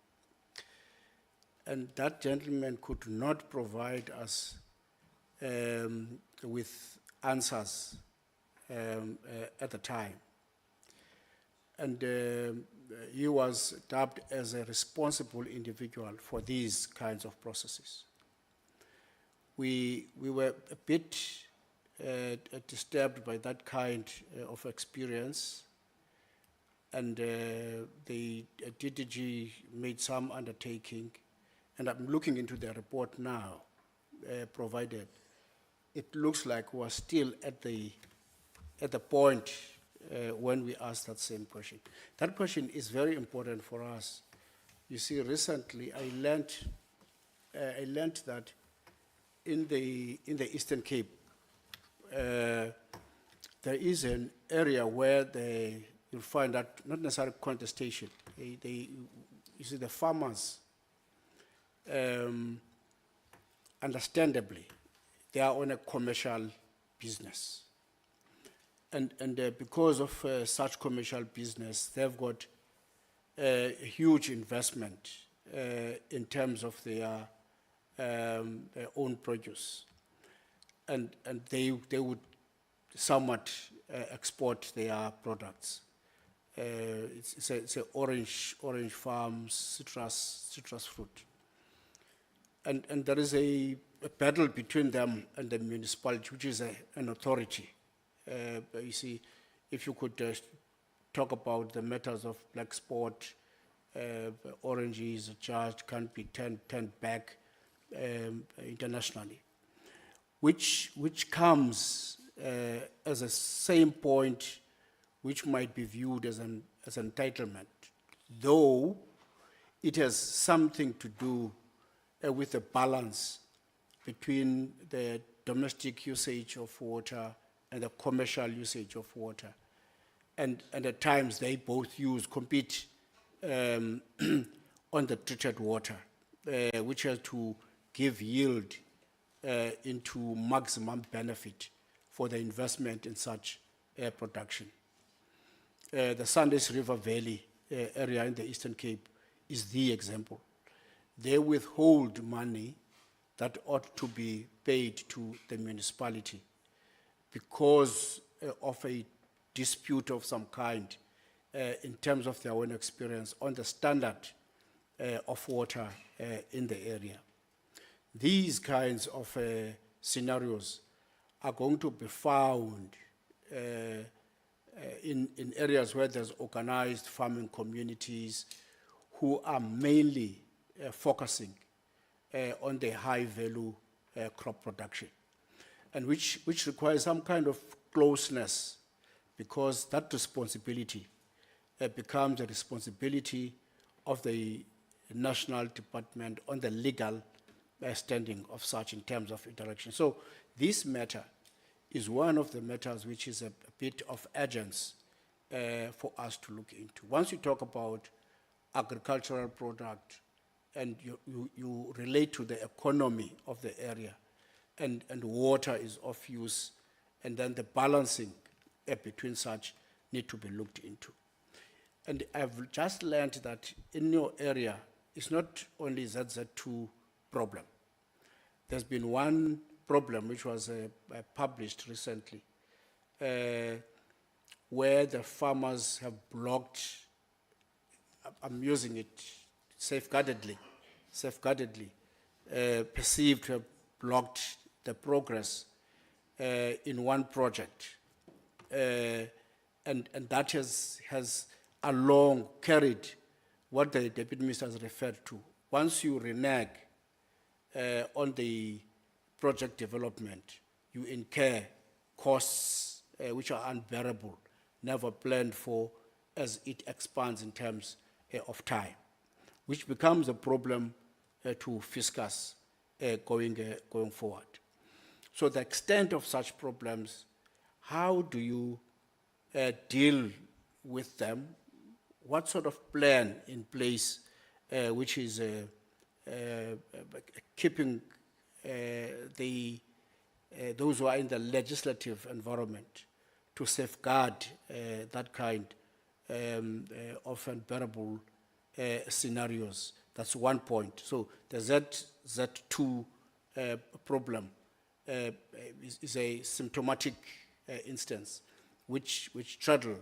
And that gentleman could not provide us with answers at the time. And he was dubbed as a responsible individual for these kinds of processes. We were a bit disturbed by that kind of experience, and the DDG made some undertaking, and I'm looking into the report now provided. It looks like we're still at the point when we asked that same question. That question is very important for us. You see, recently I learned that in the Eastern Cape, there is an area where you'll find that not necessarily contestation. You see, the farmers, understandably, they are on a commercial business. And because of such commercial business, they've got a huge investment in terms of their own produce. And they would somewhat export their products. It's a orange farms, citrus fruit. and there is a battle between them and the municipality, which is an authority. You see, if you could talk about the matters of black spot, oranges charged can't be turned back internationally, which comes as a same point, which might be viewed as an entitlement, though it has something to do with the balance between the domestic usage of water and the commercial usage of water. And at times they both compete on the treated water, which has to give yield into maximum benefit for the investment in such production. The Sandys River Valley area in the Eastern Cape is the example. They withhold money that ought to be paid to the municipality because of a dispute of some kind in terms of their own experience on the standard of water in the area. These kinds of scenarios are going to be found in areas where there's organized farming communities who are mainly focusing on the high value crop production, and which requires some kind of closeness, because that responsibility becomes a responsibility of the national department on the legal standing of such in terms of interaction. So this matter is one of the matters which is a bit of urgency for us to look into. Once you talk about agricultural product and you relate to the economy of the area, and water is of use, and then the balancing between such need to be looked into. And I've just learned that in your area, it's not only ZZ2 problem. There's been one problem which was published recently, where the farmers have blocked, I'm using it safeguardedly, perceived to have blocked the progress in one project. And that has along carried what the Deputy Minister has referred to. Once you renege on the project development, you incur costs which are unbearable, never planned for as it expands in terms of time, which becomes a problem to fiscus going forward. So the extent of such problems, how do you deal with them? What sort of plan in place which is keeping those who are in the legislative environment to safeguard that kind of unbearable scenarios? That's one point. So the Z2 problem is a symptomatic instance which straddle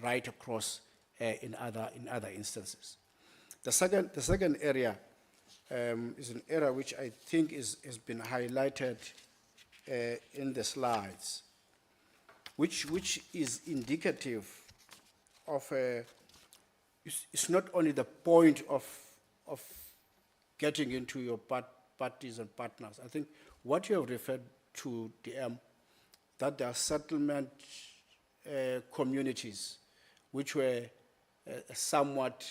right across in other instances. The second area is an area which I think has been highlighted in the slides, which is indicative of it's not only the point of getting into your parties and partners. I think what you have referred to, DM, that there are settlement communities which were somewhat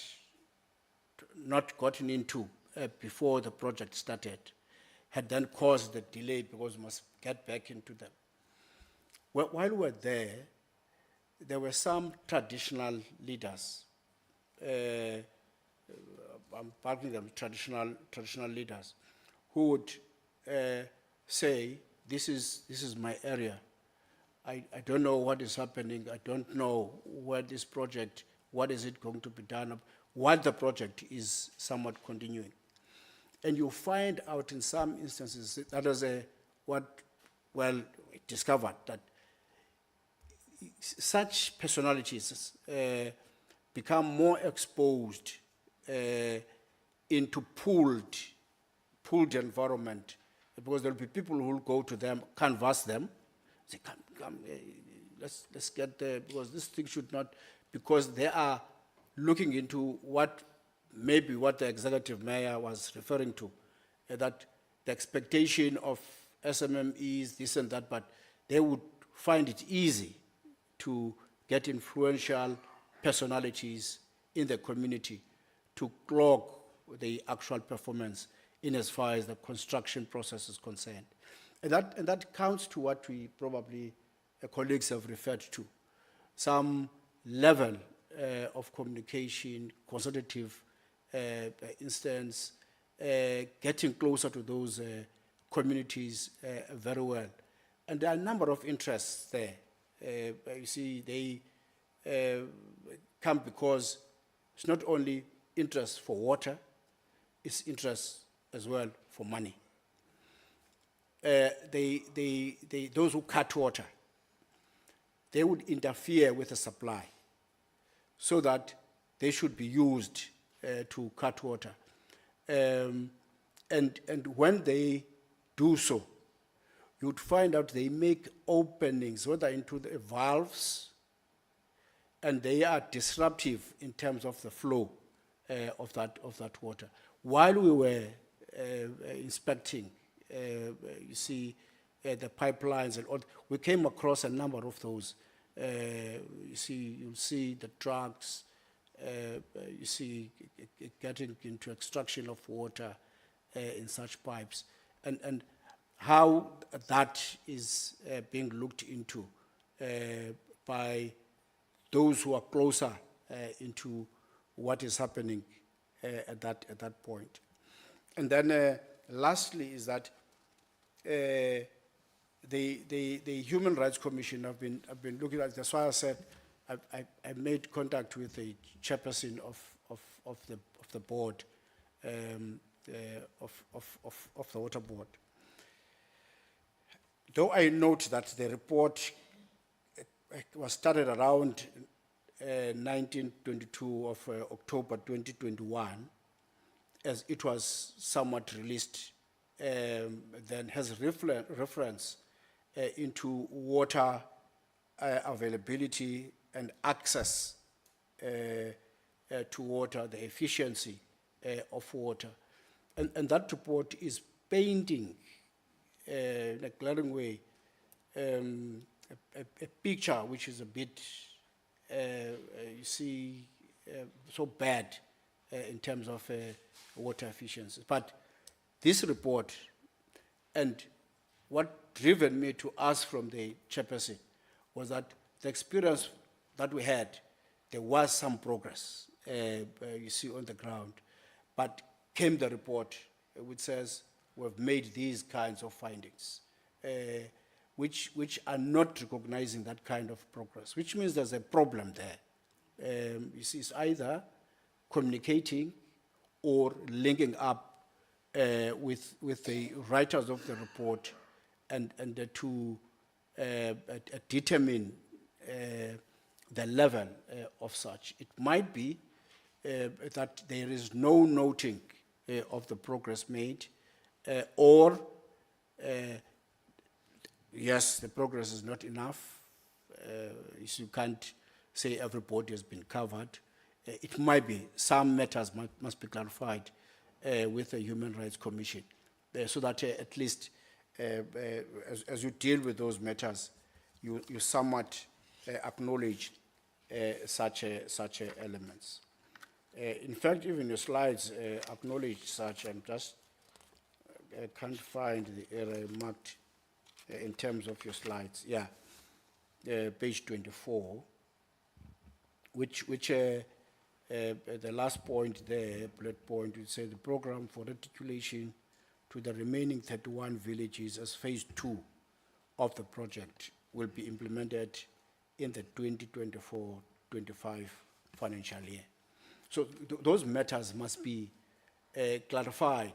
not gotten into before the project started, had then caused the delay because we must get back into them. While we were there were some traditional leaders, I'm parking them, traditional leaders, who would say, this is my area. I don't know what is happening. I don't know where this project, what is it going to be done, while the project is somewhat continuing. And you find out in some instances, that is discovered that such personalities become more exposed into pooled pooled environment, because there'll be people who will go to them, canvass them, say, come, let's get there, because this thing should not, because they are looking into what, maybe what the executive mayor was referring to, that the expectation of SMMEs, this and that, but they would find it easy to get influential personalities in the community to clog the actual performance in as far as the construction process is concerned. And that counts to what we probably colleagues have referred to, some level of communication, consultative instance, getting closer to those communities very well. And there are a number of interests there. You see, they come because it's not only interest for water, it's interest as well for money. Those who cut water, they would interfere with the supply so that they should be used to cut water. And when they do so, you would find out they make openings, whether into the valves, and they are disruptive in terms of the flow of that water. While we were inspecting, you see, the pipelines and all, we came across a number of those. You'll see the trucks, you see getting into extraction of water in such pipes, and how that is being looked into by those who are closer into what is happening at that point. And then lastly is that the Human Rights Commission have been looking at. That's why I said I made contact with the chairperson of the board of the water board. Though I note that the report was started around 1922 of October 2021, as it was somewhat released, then has reference into water availability and access to water, the efficiency of water. And that report is painting in a glaring way a picture which is a bit, you see, so bad in terms of water efficiency. But this report, and what driven me to ask from the chairperson was that the experience that we had, there was some progress, you see, on the ground. But came the report which says we've made these kinds of findings, which are not recognizing that kind of progress, which means there's a problem there. You see, it's either communicating or linking up with the writers of the report and to determine the level of such. It might be that there is no noting of the progress made, or yes, the progress is not enough. You can't say everybody has been covered. It might be some matters must be clarified with the Human Rights Commission, so that at least as you deal with those matters, you somewhat acknowledge such elements. In fact, even your slides acknowledge such. I can't find the area marked in terms of your slides. Yeah, page 24, which the last point there, bullet point, would say the program for reticulation to the remaining 31 villages as phase 2 of the project will be implemented in the 2024-25 financial year. So those matters must be clarified,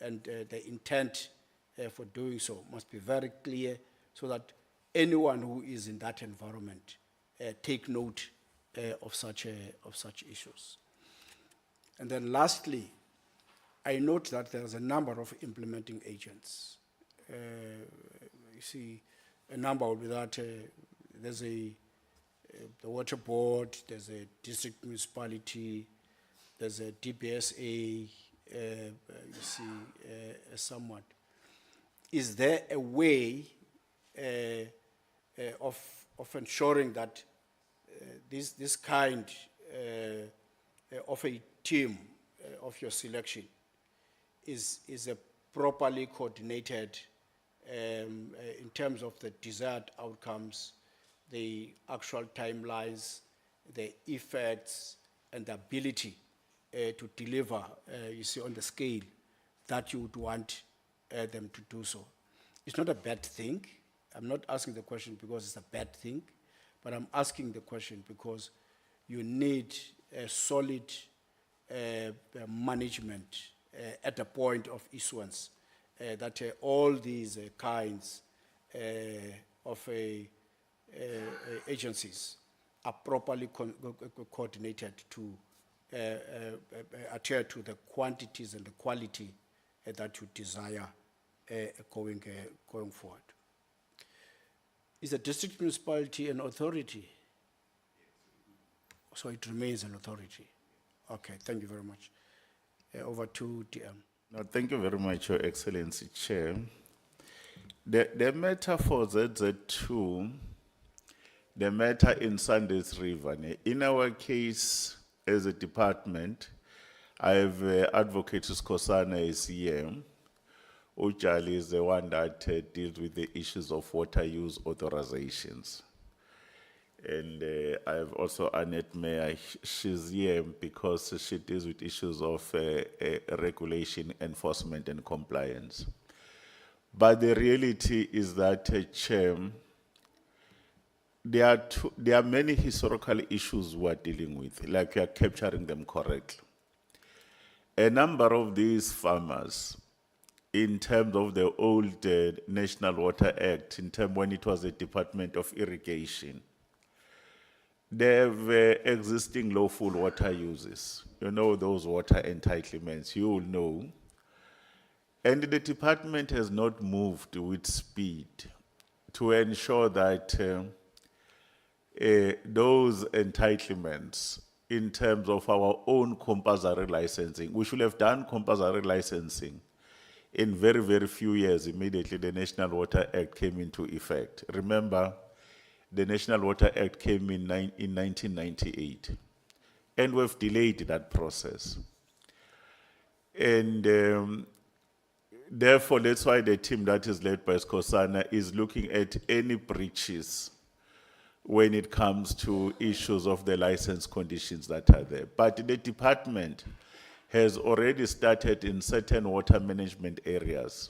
and the intent for doing so must be very clear, so that anyone who is in that environment take note of such issues. And then lastly, I note that there's a number of implementing agents. You see, a number will be that there's the water board, there's a district municipality, there's a DPSA, you see, somewhat. Is there a way of ensuring that this kind of a team of your selection is a properly coordinated in terms of the desired outcomes, the actual timelines, the effects, and the ability to deliver, you see, on the scale that you would want them to do so. It's not a bad thing. I'm not asking the question because it's a bad thing, but I'm asking the question because you need a solid management at the point of issuance, that all these kinds of agencies are properly coordinated to adhere to the quantities and the quality that you desire going forward. Is the district municipality an authority? So it remains an authority. Okay, thank you very much. Over to DM. No, thank you very much, Your Excellency Chair. The matter for ZZ2, the matter in Sunday's River, in our case as a department, I have Advocate Skosana is here. Ujali is the one that deals with the issues of water use authorizations. And I have also Annette Mayer, she's here because she deals with issues of regulation, enforcement, and compliance. But the reality is that, Chair, there are many historical issues we are dealing with, like we are capturing them correctly. A number of these farmers, in terms of the old National Water Act, in terms when it was a Department of Irrigation, they have existing lawful water uses. You know those water entitlements, you will know. And the department has not moved with speed to ensure that those entitlements in terms of our own compulsory licensing, we should have done compulsory licensing in very, very few years. Immediately the National Water Act came into effect. Remember, the National Water Act came in 1998, and we've delayed that process. And therefore, that's why the team that is led by Skosana is looking at any breaches when it comes to issues of the license conditions that are there. But the department has already started in certain water management areas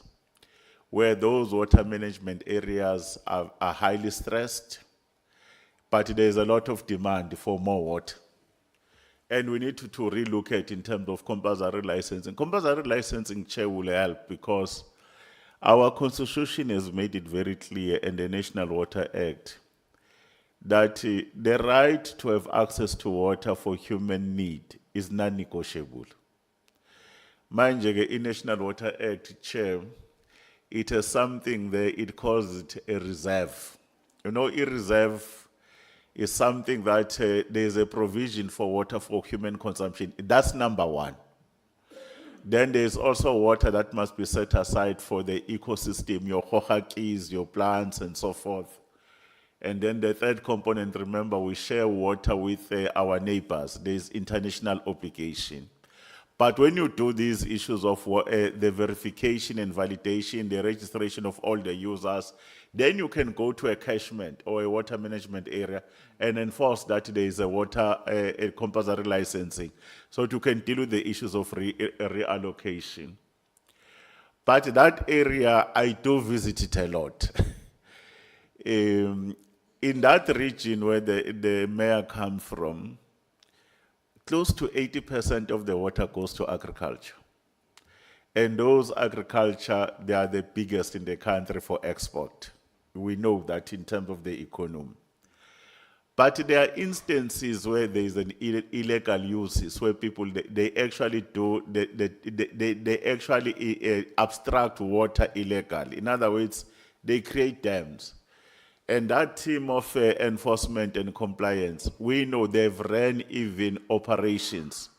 where those water management areas are highly stressed, but there's a lot of demand for more water. And we need to relook at in terms of compulsory licensing. Compulsory licensing, Chair, will help because our constitution has made it very clear in the National Water Act that the right to have access to water for human need is non-negotiable. Manje, in National Water Act, Chair, it has something there, it calls it a reserve. You know, a reserve is something that there's a provision for water for human consumption. That's number one. Then there's also water that must be set aside for the ecosystem, your hohakis, your plants, and so forth. And then the third component, remember, we share water with our neighbors. There's international obligation. But when you do these issues of the verification and validation, the registration of all the users, then you can go to a catchment or a water management area and enforce that there is a water a compulsory licensing. So you can deal with the issues of reallocation. But that area, I do visit it a lot. In that region where the mayor comes from, close to 80% of the water goes to agriculture. And those agriculture, they are the biggest in the country for export. We know that in terms of the economy. But there are instances where there is an illegal uses where people they actually do they actually abstract water illegally. In other words, they create dams. And that team of enforcement and compliance, we know they've ran even operations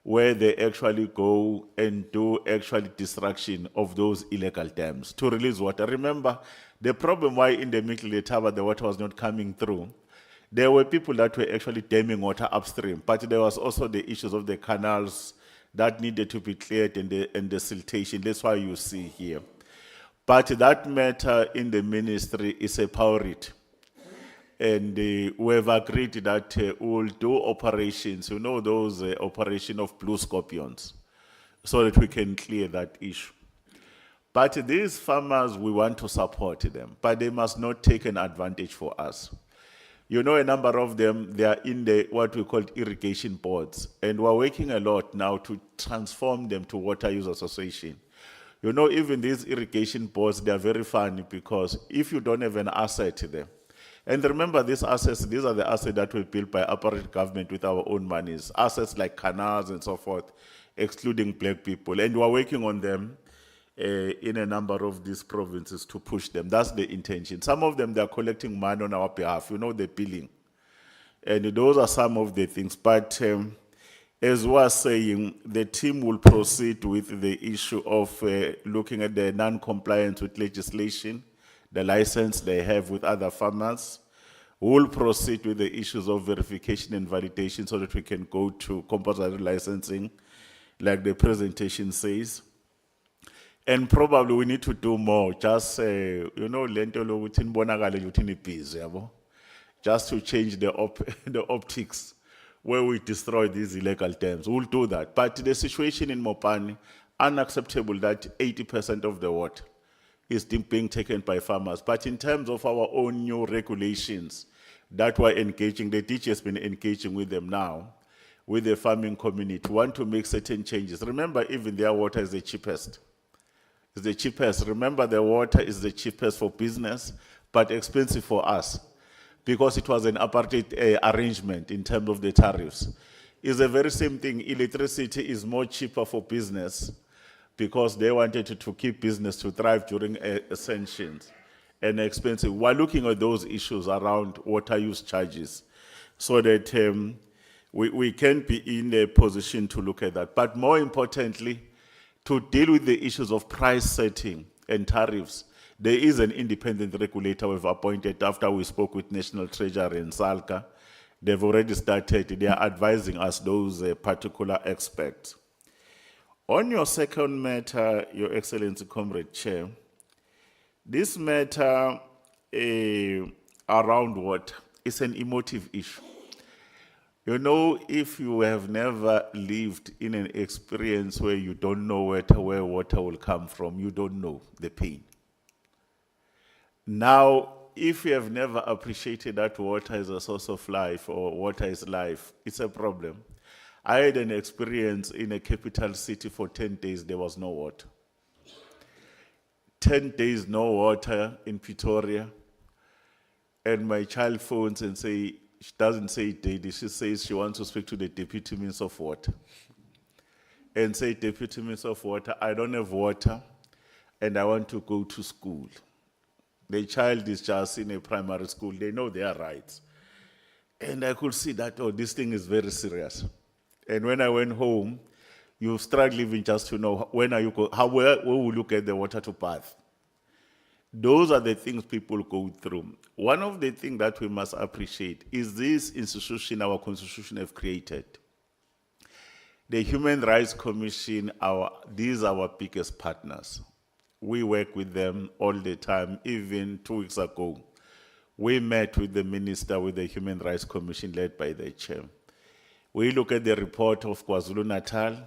where they actually go and do actually destruction of those illegal dams to release water. Remember, the problem why in the Middle Letaba the water was not coming through, there were people that were actually damming water upstream, but there was also the issues of the canals that needed to be cleared and the siltation. That's why you see here. But that matter in the ministry is a priority. And we have agreed that we'll do operations, you know, those operation of blue scorpions, so that we can clear that issue. But these farmers, we want to support them, but they must not take an advantage for us. You know, a number of them, they are in the, what we call irrigation boards, and we're working a lot now to transform them to water use association. You know, even these irrigation boards, they are very funny because if you don't have an asset there, and remember these assets, these are the assets that were built by apparent government with our own monies, assets like canals and so forth, excluding black people, and we're working on them in a number of these provinces to push them. That's the intention. Some of them, they're collecting money on our behalf, you know, the billing. And those are some of the things. But as we are saying, the team will proceed with the issue of looking at the non-compliance with legislation, the license they have with other farmers. We'll proceed with the issues of verification and validation so that we can go to compulsory licensing, like the presentation says. And probably we need to do more, just, you know, lento lokuthi nibonakale ukuthi nibhizi, yabo? Just to change the optics where we destroy these illegal dams. We'll do that. But the situation in Mopani, unacceptable that 80% of the water is being taken by farmers. But in terms of our own new regulations that we're engaging, the DG has been engaging with them now, with the farming community, want to make certain changes. Remember, even their water is the cheapest. It's the cheapest. Remember, the water is the cheapest for business, but expensive for us, because it was an apartheid arrangement in terms of the tariffs. It's the very same thing. Electricity is more cheaper for business because they wanted to keep business to thrive during sanctions, and expensive. We're looking at those issues around water use charges so that we can be in a position to look at that. But more importantly, to deal with the issues of price setting and tariffs, there is an independent regulator we've appointed after we spoke with National Treasury and SALCA. They've already started, they are advising us those particular aspects. On your second matter, Your Excellency, Comrade Chair, this matter around water is an emotive issue. You know, if you have never lived in an experience where you don't know where water will come from, you don't know the pain. Now, if you have never appreciated that water is a source of life or water is life, it's a problem. I had an experience in a capital city for 10 days, there was no water. 10 days, no water in Pretoria. And my child phones and say, she doesn't say daily, she says she wants to speak to the Deputy Minister of Water. And say, Deputy Minister of Water, I don't have water and I want to go to school. The child is just in a primary school, they know their rights. And I could see that, oh, this thing is very serious. And when I went home, you struggle even just to know when are you go, where will you get the water to bath? Those are the things people go through. One of the things that we must appreciate is this institution our constitution have created. The Human Rights Commission, these are our biggest partners. We work with them all the time. Even 2 weeks ago, we met with the minister with the Human Rights Commission led by the chair. We look at the report of KwaZulu-Natal,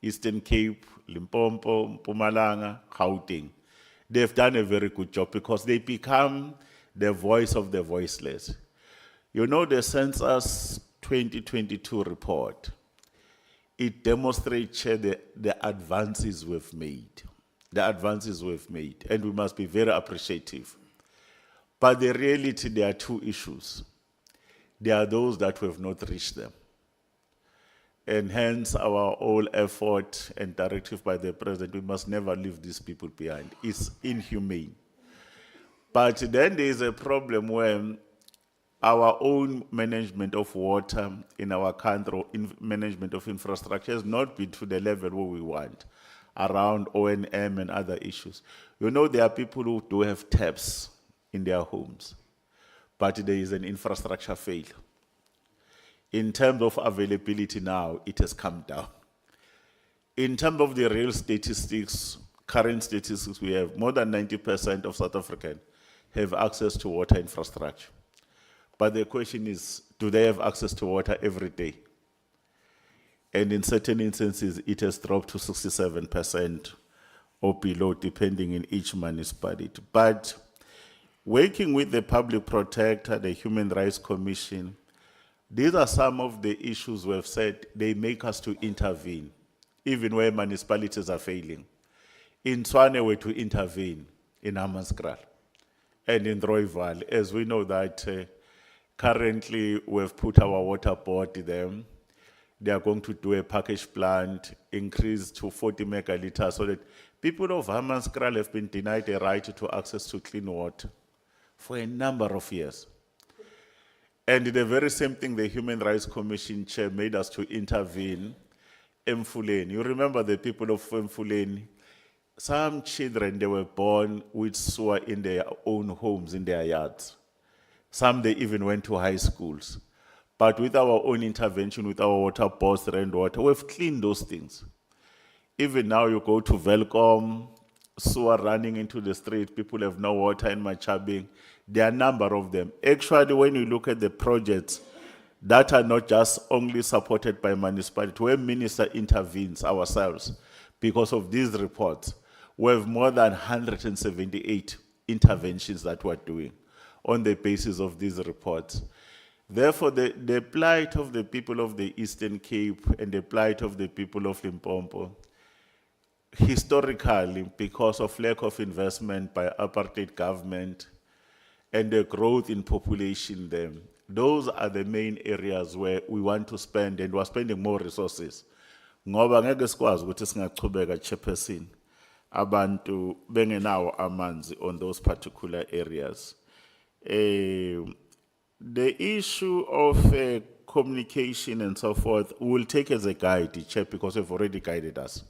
Eastern Cape, Limpopo, Mpumalanga, Gauteng. They've done a very good job because they become the voice of the voiceless. You know, the Census 2022 report, it demonstrates the advances we've made. The advances we've made, and we must be very appreciative. But the reality, there are two issues. there are those that have not reached them. And hence our whole effort and directive by the president, we must never leave these people behind. It's inhumane. But then there is a problem when our own management of water in our country, or management of infrastructure, has not been to the level where we want, around O&M and other issues. You know, there are people who do have taps in their homes, but there is an infrastructure failure. In terms of availability now, it has come down. In terms of the real statistics, current statistics we have, more than 90% of South Africans have access to water infrastructure. But the question is, do they have access to water every day? And in certain instances, it has dropped to 67% or below, depending in each municipality. But working with the Public Protector, the Human Rights Commission, these are some of the issues we have said they make us to intervene, even where municipalities are failing. In Tshwane, we to intervene in Hammanskraal and in Rooiwal, as we know that currently we've put our water board there. They are going to do a package plant, increase to 40 megaliters, so that people of Hammanskraal have been denied a right to access to clean water for a number of years. And the very same thing the Human Rights Commission chair made us to intervene in Emfuleni. You remember the people of Emfuleni? Some children, they were born with sewer in their own homes, in their yards. Some, they even went to high schools. But with our own intervention, with our water boards, rainwater, we've cleaned those things. Even now, you go to Velcom, sewer running into the street, people have no water in Machabing. There are a number of them. Actually, when you look at the projects that are not just only supported by municipality, where minister intervenes ourselves because of these reports, we have more than 178 interventions that we're doing on the basis of these reports. Therefore, the plight of the people of the Eastern Cape and the plight of the people of Limpopo, historically, because of lack of investment by apartheid government and the growth in population there, those are the main areas where we want to spend, and we're spending more resources. Ngoba ngeke sikwazi ukuthi singachubeka chairperson abantu bengenawo amanzi on those particular areas. The issue of communication and so forth, we will take as a guide, Chair, because you've already guided us.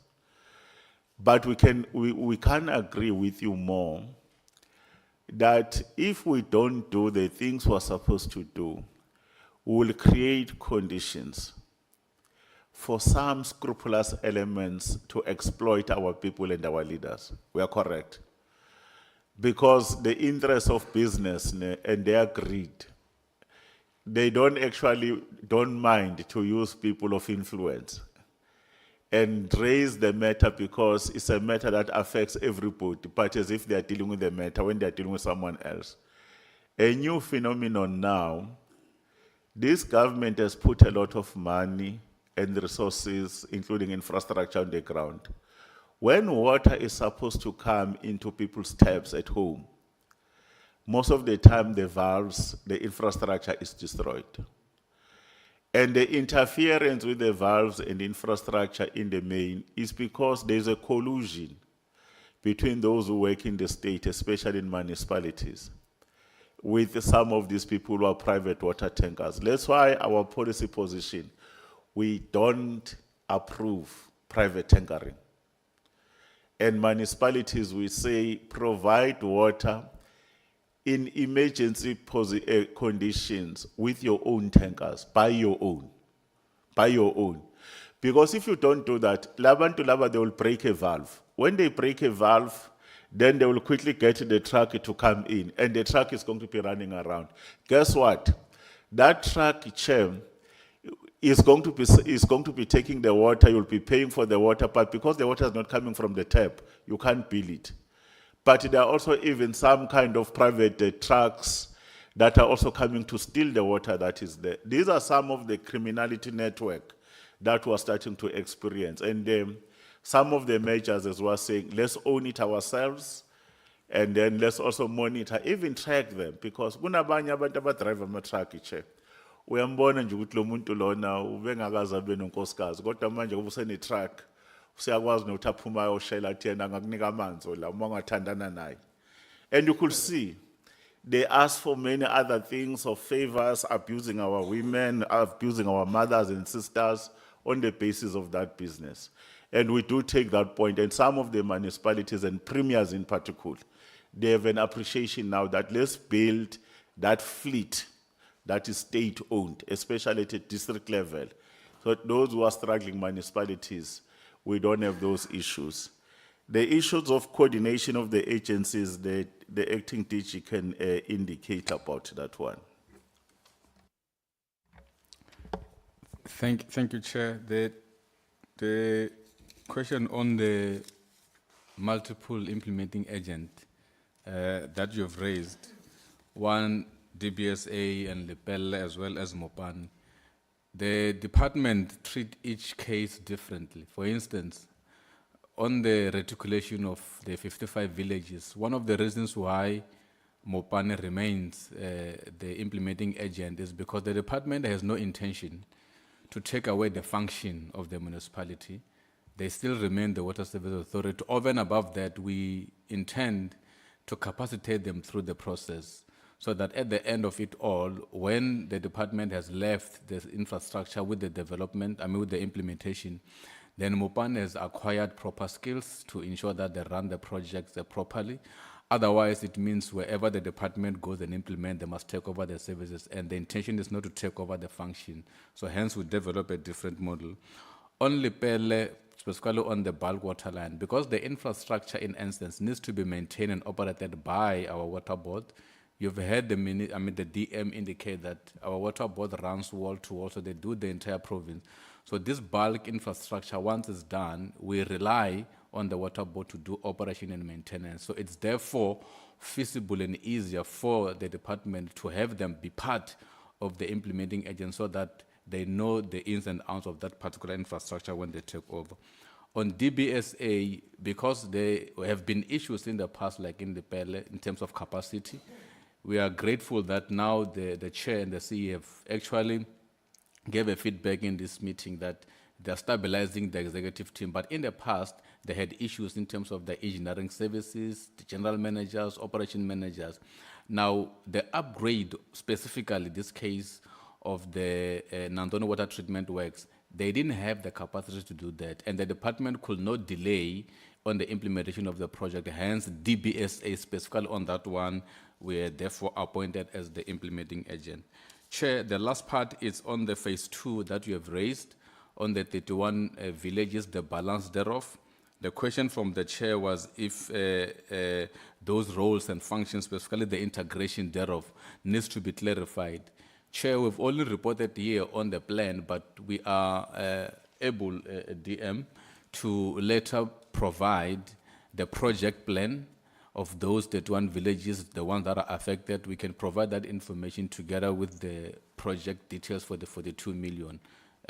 But we can agree with you more that if we don't do the things we're supposed to do, we will create conditions for some scrupulous elements to exploit our people and our leaders. We are correct. Because the interests of business and their greed, they don't mind to use people of influence and raise the matter because it's a matter that affects everybody, but as if they are dealing with the matter when they are dealing with someone else. A new phenomenon now, this government has put a lot of money and resources, including infrastructure on the ground. When water is supposed to come into people's taps at home, most of the time the valves, the infrastructure is destroyed. And the interference with the valves and infrastructure in the main is because there's a collusion between those who work in the state, especially in municipalities, with some of these people who are private water tankers. That's why our policy position, we don't approve private tankering. And municipalities, we say, provide water in emergency conditions with your own tankers, by your own. Because if you don't do that, they will break a valve. When they break a valve, then they will quickly get the truck to come in, and the truck is going to be running around. Guess what? That truck, Chair, is going to be taking the water, you'll be paying for the water, but because the water is not coming from the tap, you can't bill it. But there are also even some kind of private trucks that are also coming to steal the water that is there. These are some of the criminality network that we're starting to experience. And some of the measures, as we're saying, let's own it ourselves, and then let's also monitor, even track them, because kunabanye abantu abadrive ama-truck, Chair. uyambona nje ukuthi lo muntu lona ubengakaze abe nonkosikazi kodwa manje kuba usene-truck usiyakwazi nokuthi aphuma ayoshayela athi yena angakunika amanzi la uma ungathandana naye. And you could see they ask for many other things of favors, abusing our women, abusing our mothers and sisters on the basis of that business. And we do take that point, and some of the municipalities and premiers in particular, they have an appreciation now that let's build that fleet that is state-owned, especially at a district level. So those who are struggling municipalities, we don't have those issues. The issues of coordination of the agencies, the acting DG can indicate about that one. Thank you, Chair. The question on the multiple implementing agent that you've raised, one DBSA and Lepelle as well as Mopan, the department treat each case differently. For instance, on the reticulation of the 55 villages, one of the reasons why Mopane remains the implementing agent is because the department has no intention to take away the function of the municipality. They still remain the Water Service Authority. Over and above that, we intend to capacitate them through the process so that at the end of it all, when the department has left the infrastructure with the development, with the implementation, then Mopan has acquired proper skills to ensure that they run the projects properly. Otherwise, it means wherever the department goes and implement, they must take over the services, and the intention is not to take over the function. So hence, we develop a different model. On Lepelle, specifically on the bulk water line, because the infrastructure in instance needs to be maintained and operated by our water board. You've heard the DM indicate that our water board runs wall to wall, so they do the entire province. So this bulk infrastructure, once it's done, we rely on the water board to do operation and maintenance. So it's therefore feasible and easier for the department to have them be part of the implementing agent so that they know the ins and outs of that particular infrastructure when they take over. On DBSA, because there have been issues in the past, like in the Pele, in terms of capacity, we are grateful that now the chair and the CE have actually gave a feedback in this meeting that they're stabilizing the executive team. But in the past, they had issues in terms of the engineering services, the general managers, operation managers. Now, the upgrade, specifically this case of the Nandono water treatment works, they didn't have the capacity to do that, and the department could not delay on the implementation of the project. Hence, DBSA, specifically on that one, were therefore appointed as the implementing agent. Chair, the last part is on the phase 2 that you have raised on the 31 villages, the balance thereof. The question from the chair was if those roles and functions, specifically the integration thereof, needs to be clarified. Chair, we've only reported here on the plan, but we are able, DM, to later provide the project plan of those 31 villages, the ones that are affected. We can provide that information together with the project details for the 42 million,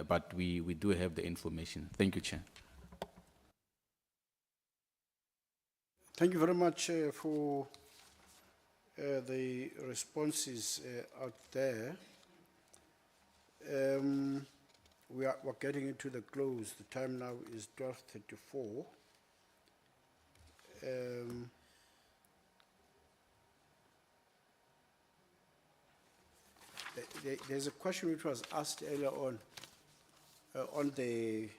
but we do have the information. Thank you, Chair. Thank you very much for the responses out there. We're getting into the close. The time now is 12:34. There's a question which was asked earlier on the,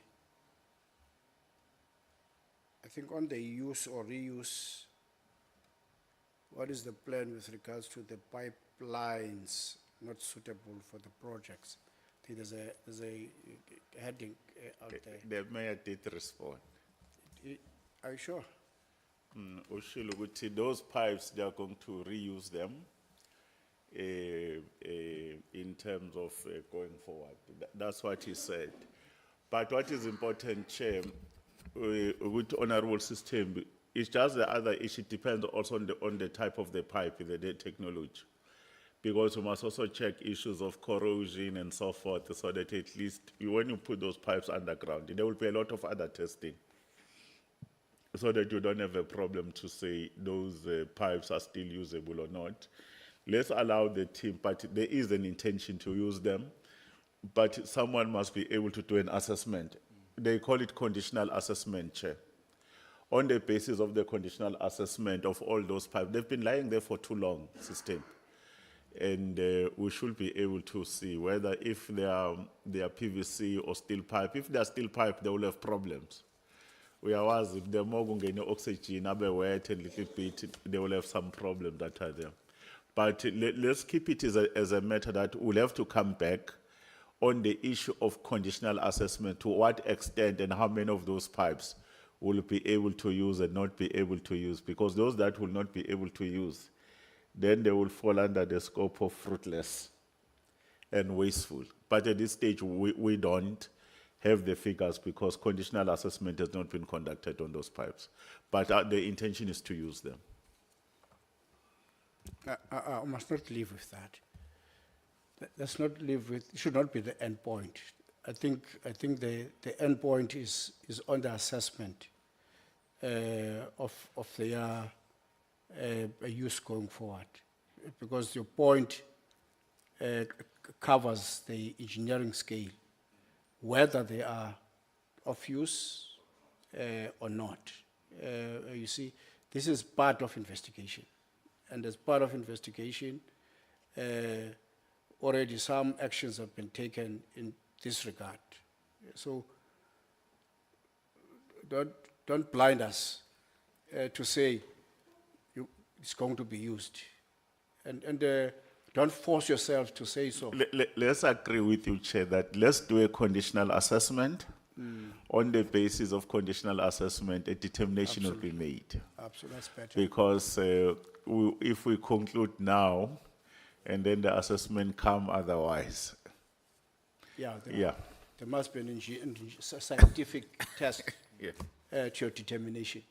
I think on the use or reuse. What is the plan with regards to the pipelines not suitable for the projects? I think there's a heading out there. The mayor did respond. Are you sure? Those pipes, they are going to reuse them in terms of going forward. That's what he said. But what is important, Chair, with honorable system, it's just the other issue. Depends also on the type of the pipe, the technology. Because we must also check issues of corrosion and so forth, so that at least when you put those pipes underground, there will be a lot of other testing, so that you don't have a problem to say those pipes are still usable or not. let's allow the team, but there is an intention to use them, but someone must be able to do an assessment. They call it conditional assessment, Chair. On the basis of the conditional assessment of all those pipes, they've been lying there for too long, system. And we should be able to see whether if they are PVC or steel pipe. If they are steel pipe, they will have problems. We are aware if they're more going to oxygen, wet and little bit, they will have some problems that are there. But let's keep it as a matter that we'll have to come back on the issue of conditional assessment, to what extent and how many of those pipes will be able to use and not be able to use. Because those that will not be able to use, then they will fall under the scope of fruitless and wasteful. But at this stage, we don't have the figures because conditional assessment has not been conducted on those pipes. But the intention is to use them. I must not leave with that. Let's not live with, it should not be the end point. I think the end point is on the assessment of their use going forward. Because your point covers the engineering scale, whether they are of use or not. You see, this is part of investigation. And as part of investigation, already some actions have been taken in this regard. So don't blind us to say it's going to be used. And don't force yourself to say so. Let's agree with you, Chair, that let's do a conditional assessment. On the basis of conditional assessment, a determination will be made. Absolutely, that's better. Because if we conclude now, and then the assessment come otherwise. Yeah, Yeah. there must be an scientific test Yeah. to your determination.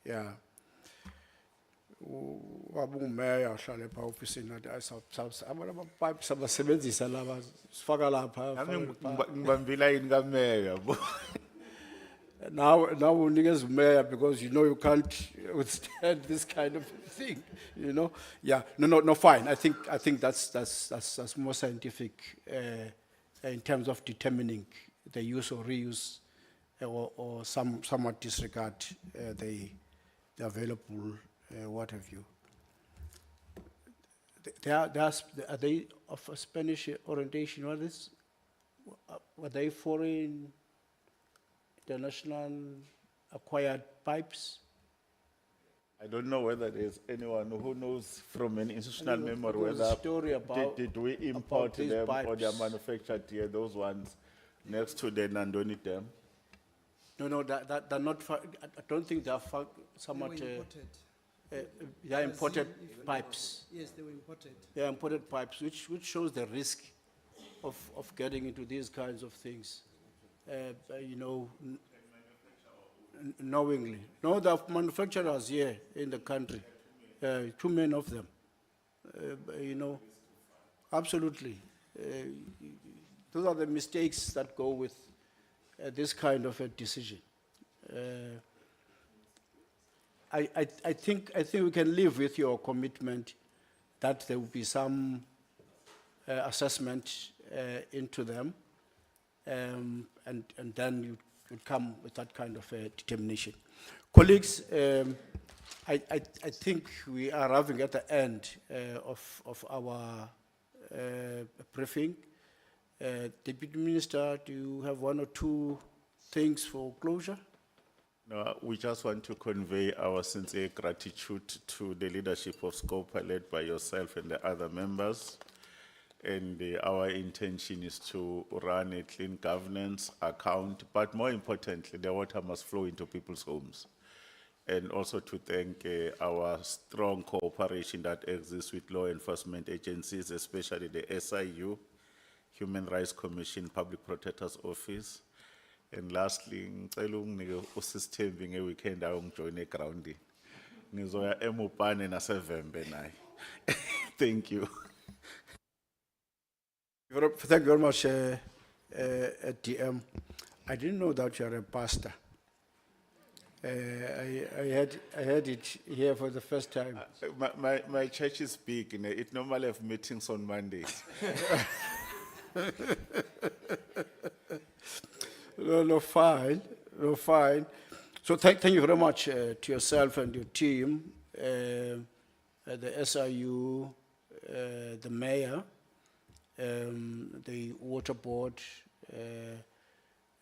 Yeah. Wabumeya uhlale pha ofisini nathi pipes abasebenzisa laba sifaka lapha. Ngibambila yini kameya, bo? Now unikeza umeya because you know you can't withstand this kind of thing, you know. Yeah, no, fine. I think that's more scientific in terms of determining the use or reuse or somewhat disregard the available what have you. Are they of a Spanish orientation? What is? Were they foreign? International acquired pipes? I don't know whether there's anyone who knows from an institutional There memory was a whether story about- did we import about these them or they are pipes. manufactured here, those ones next to the Nandoni Dam. No, they're not. I don't think they are somewhat. They are imported pipes. Yes, they were imported. They are imported pipes, which shows the risk of getting into these kinds of things. You know, knowingly. No, there are manufacturers here in the country, too many of them. You know, absolutely. Those are the mistakes that go with this kind of a decision. I think we can live with your commitment that there will be some assessment into them. And then you would come with that kind of determination. Colleagues, I think we are arriving at the end of our briefing. Deputy Minister, do you have one or two things for closure? No, we just want to convey our sincere gratitude to the leadership of SCOPA led by yourself and the other members. And our intention is to run a clean governance account, but more importantly, the water must flow into people's homes. And also to thank our strong cooperation that exists with law enforcement agencies, especially the SIU, Human Rights Commission, Public Protector's Office. And lastly, ngicela unginike usisithembi ngeweekend ayongijoyina egroundini. Ngizoya eMopane naseVembe naye. Thank you. Thank you very much, DM. I didn't know that you are a pastor. I had it here for the first time. My church is big, you know, it normally have meetings on Mondays. No, fine, no, fine. So thank you very much to yourself and your team, the SIU, the mayor, the water board,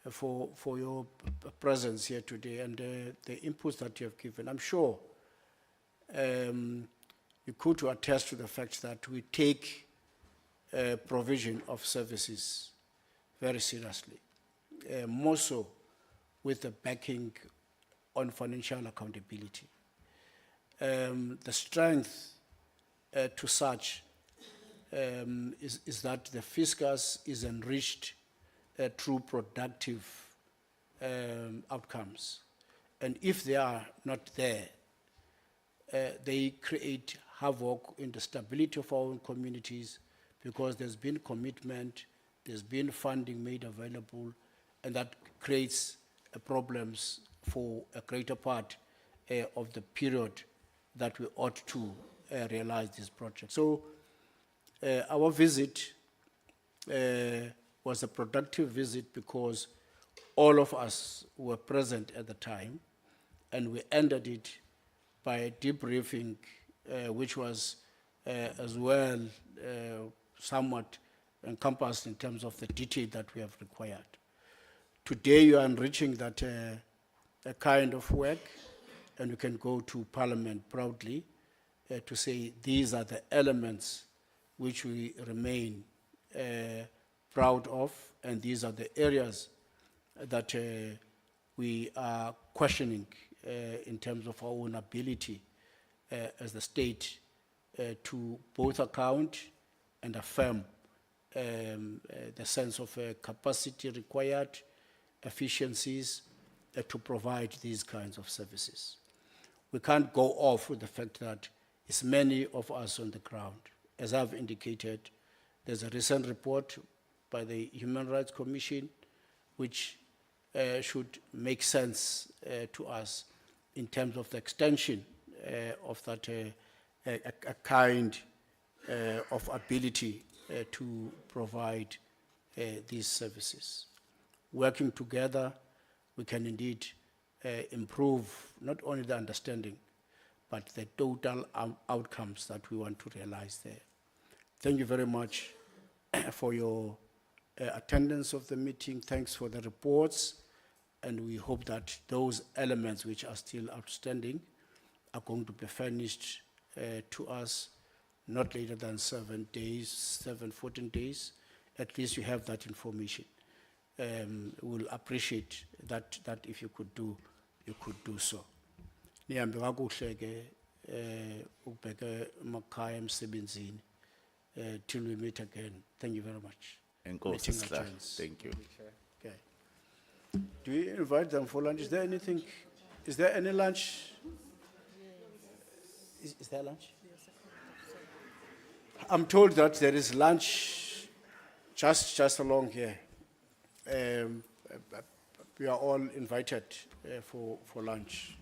for your presence here today and the inputs that you have given. I'm sure you could attest to the fact that we take provision of services very seriously, more so with the backing on financial accountability. The strength to such is that the fiscus is enriched through productive outcomes. And if they are not there, they create havoc in the stability of our own communities because there's been commitment, there's been funding made available, and that creates problems for a greater part of the period that we ought to realize this project. So our visit was a productive visit because all of us were present at the time, and we ended it by a debriefing, which was as well somewhat encompassed in terms of the detail that we have required. Today you are enriching that a kind of work, and we can go to Parliament proudly to say these are the elements which we remain proud of, and these are the areas that we are questioning in terms of our own ability as the state to both account and affirm the sense of capacity required, efficiencies to provide these kinds of services. We can't go off with the fact that it's many of us on the ground. As I've indicated, there's a recent report by the Human Rights Commission which should make sense to us in terms of the extension of that a kind of ability to provide these services. Working together, we can indeed improve not only the understanding, but the total outcomes that we want to realize there. Thank you very much for your attendance of the meeting. Thanks for the reports, and we hope that those elements which are still outstanding are going to be furnished to us not later than 7 days, 14 days. At least you have that information. We'll appreciate that if you could do so. Nihambe kakuhle ke ubheke emakhaya emsebenzini. Till we meet again. Thank you very much. Enkosi Meeting Sihlalo. adjourns. Thank you. Okay. Do you invite them for lunch? Is there anything? Is there any lunch? Is there lunch? I'm told that there is lunch just along here. We are all invited for lunch.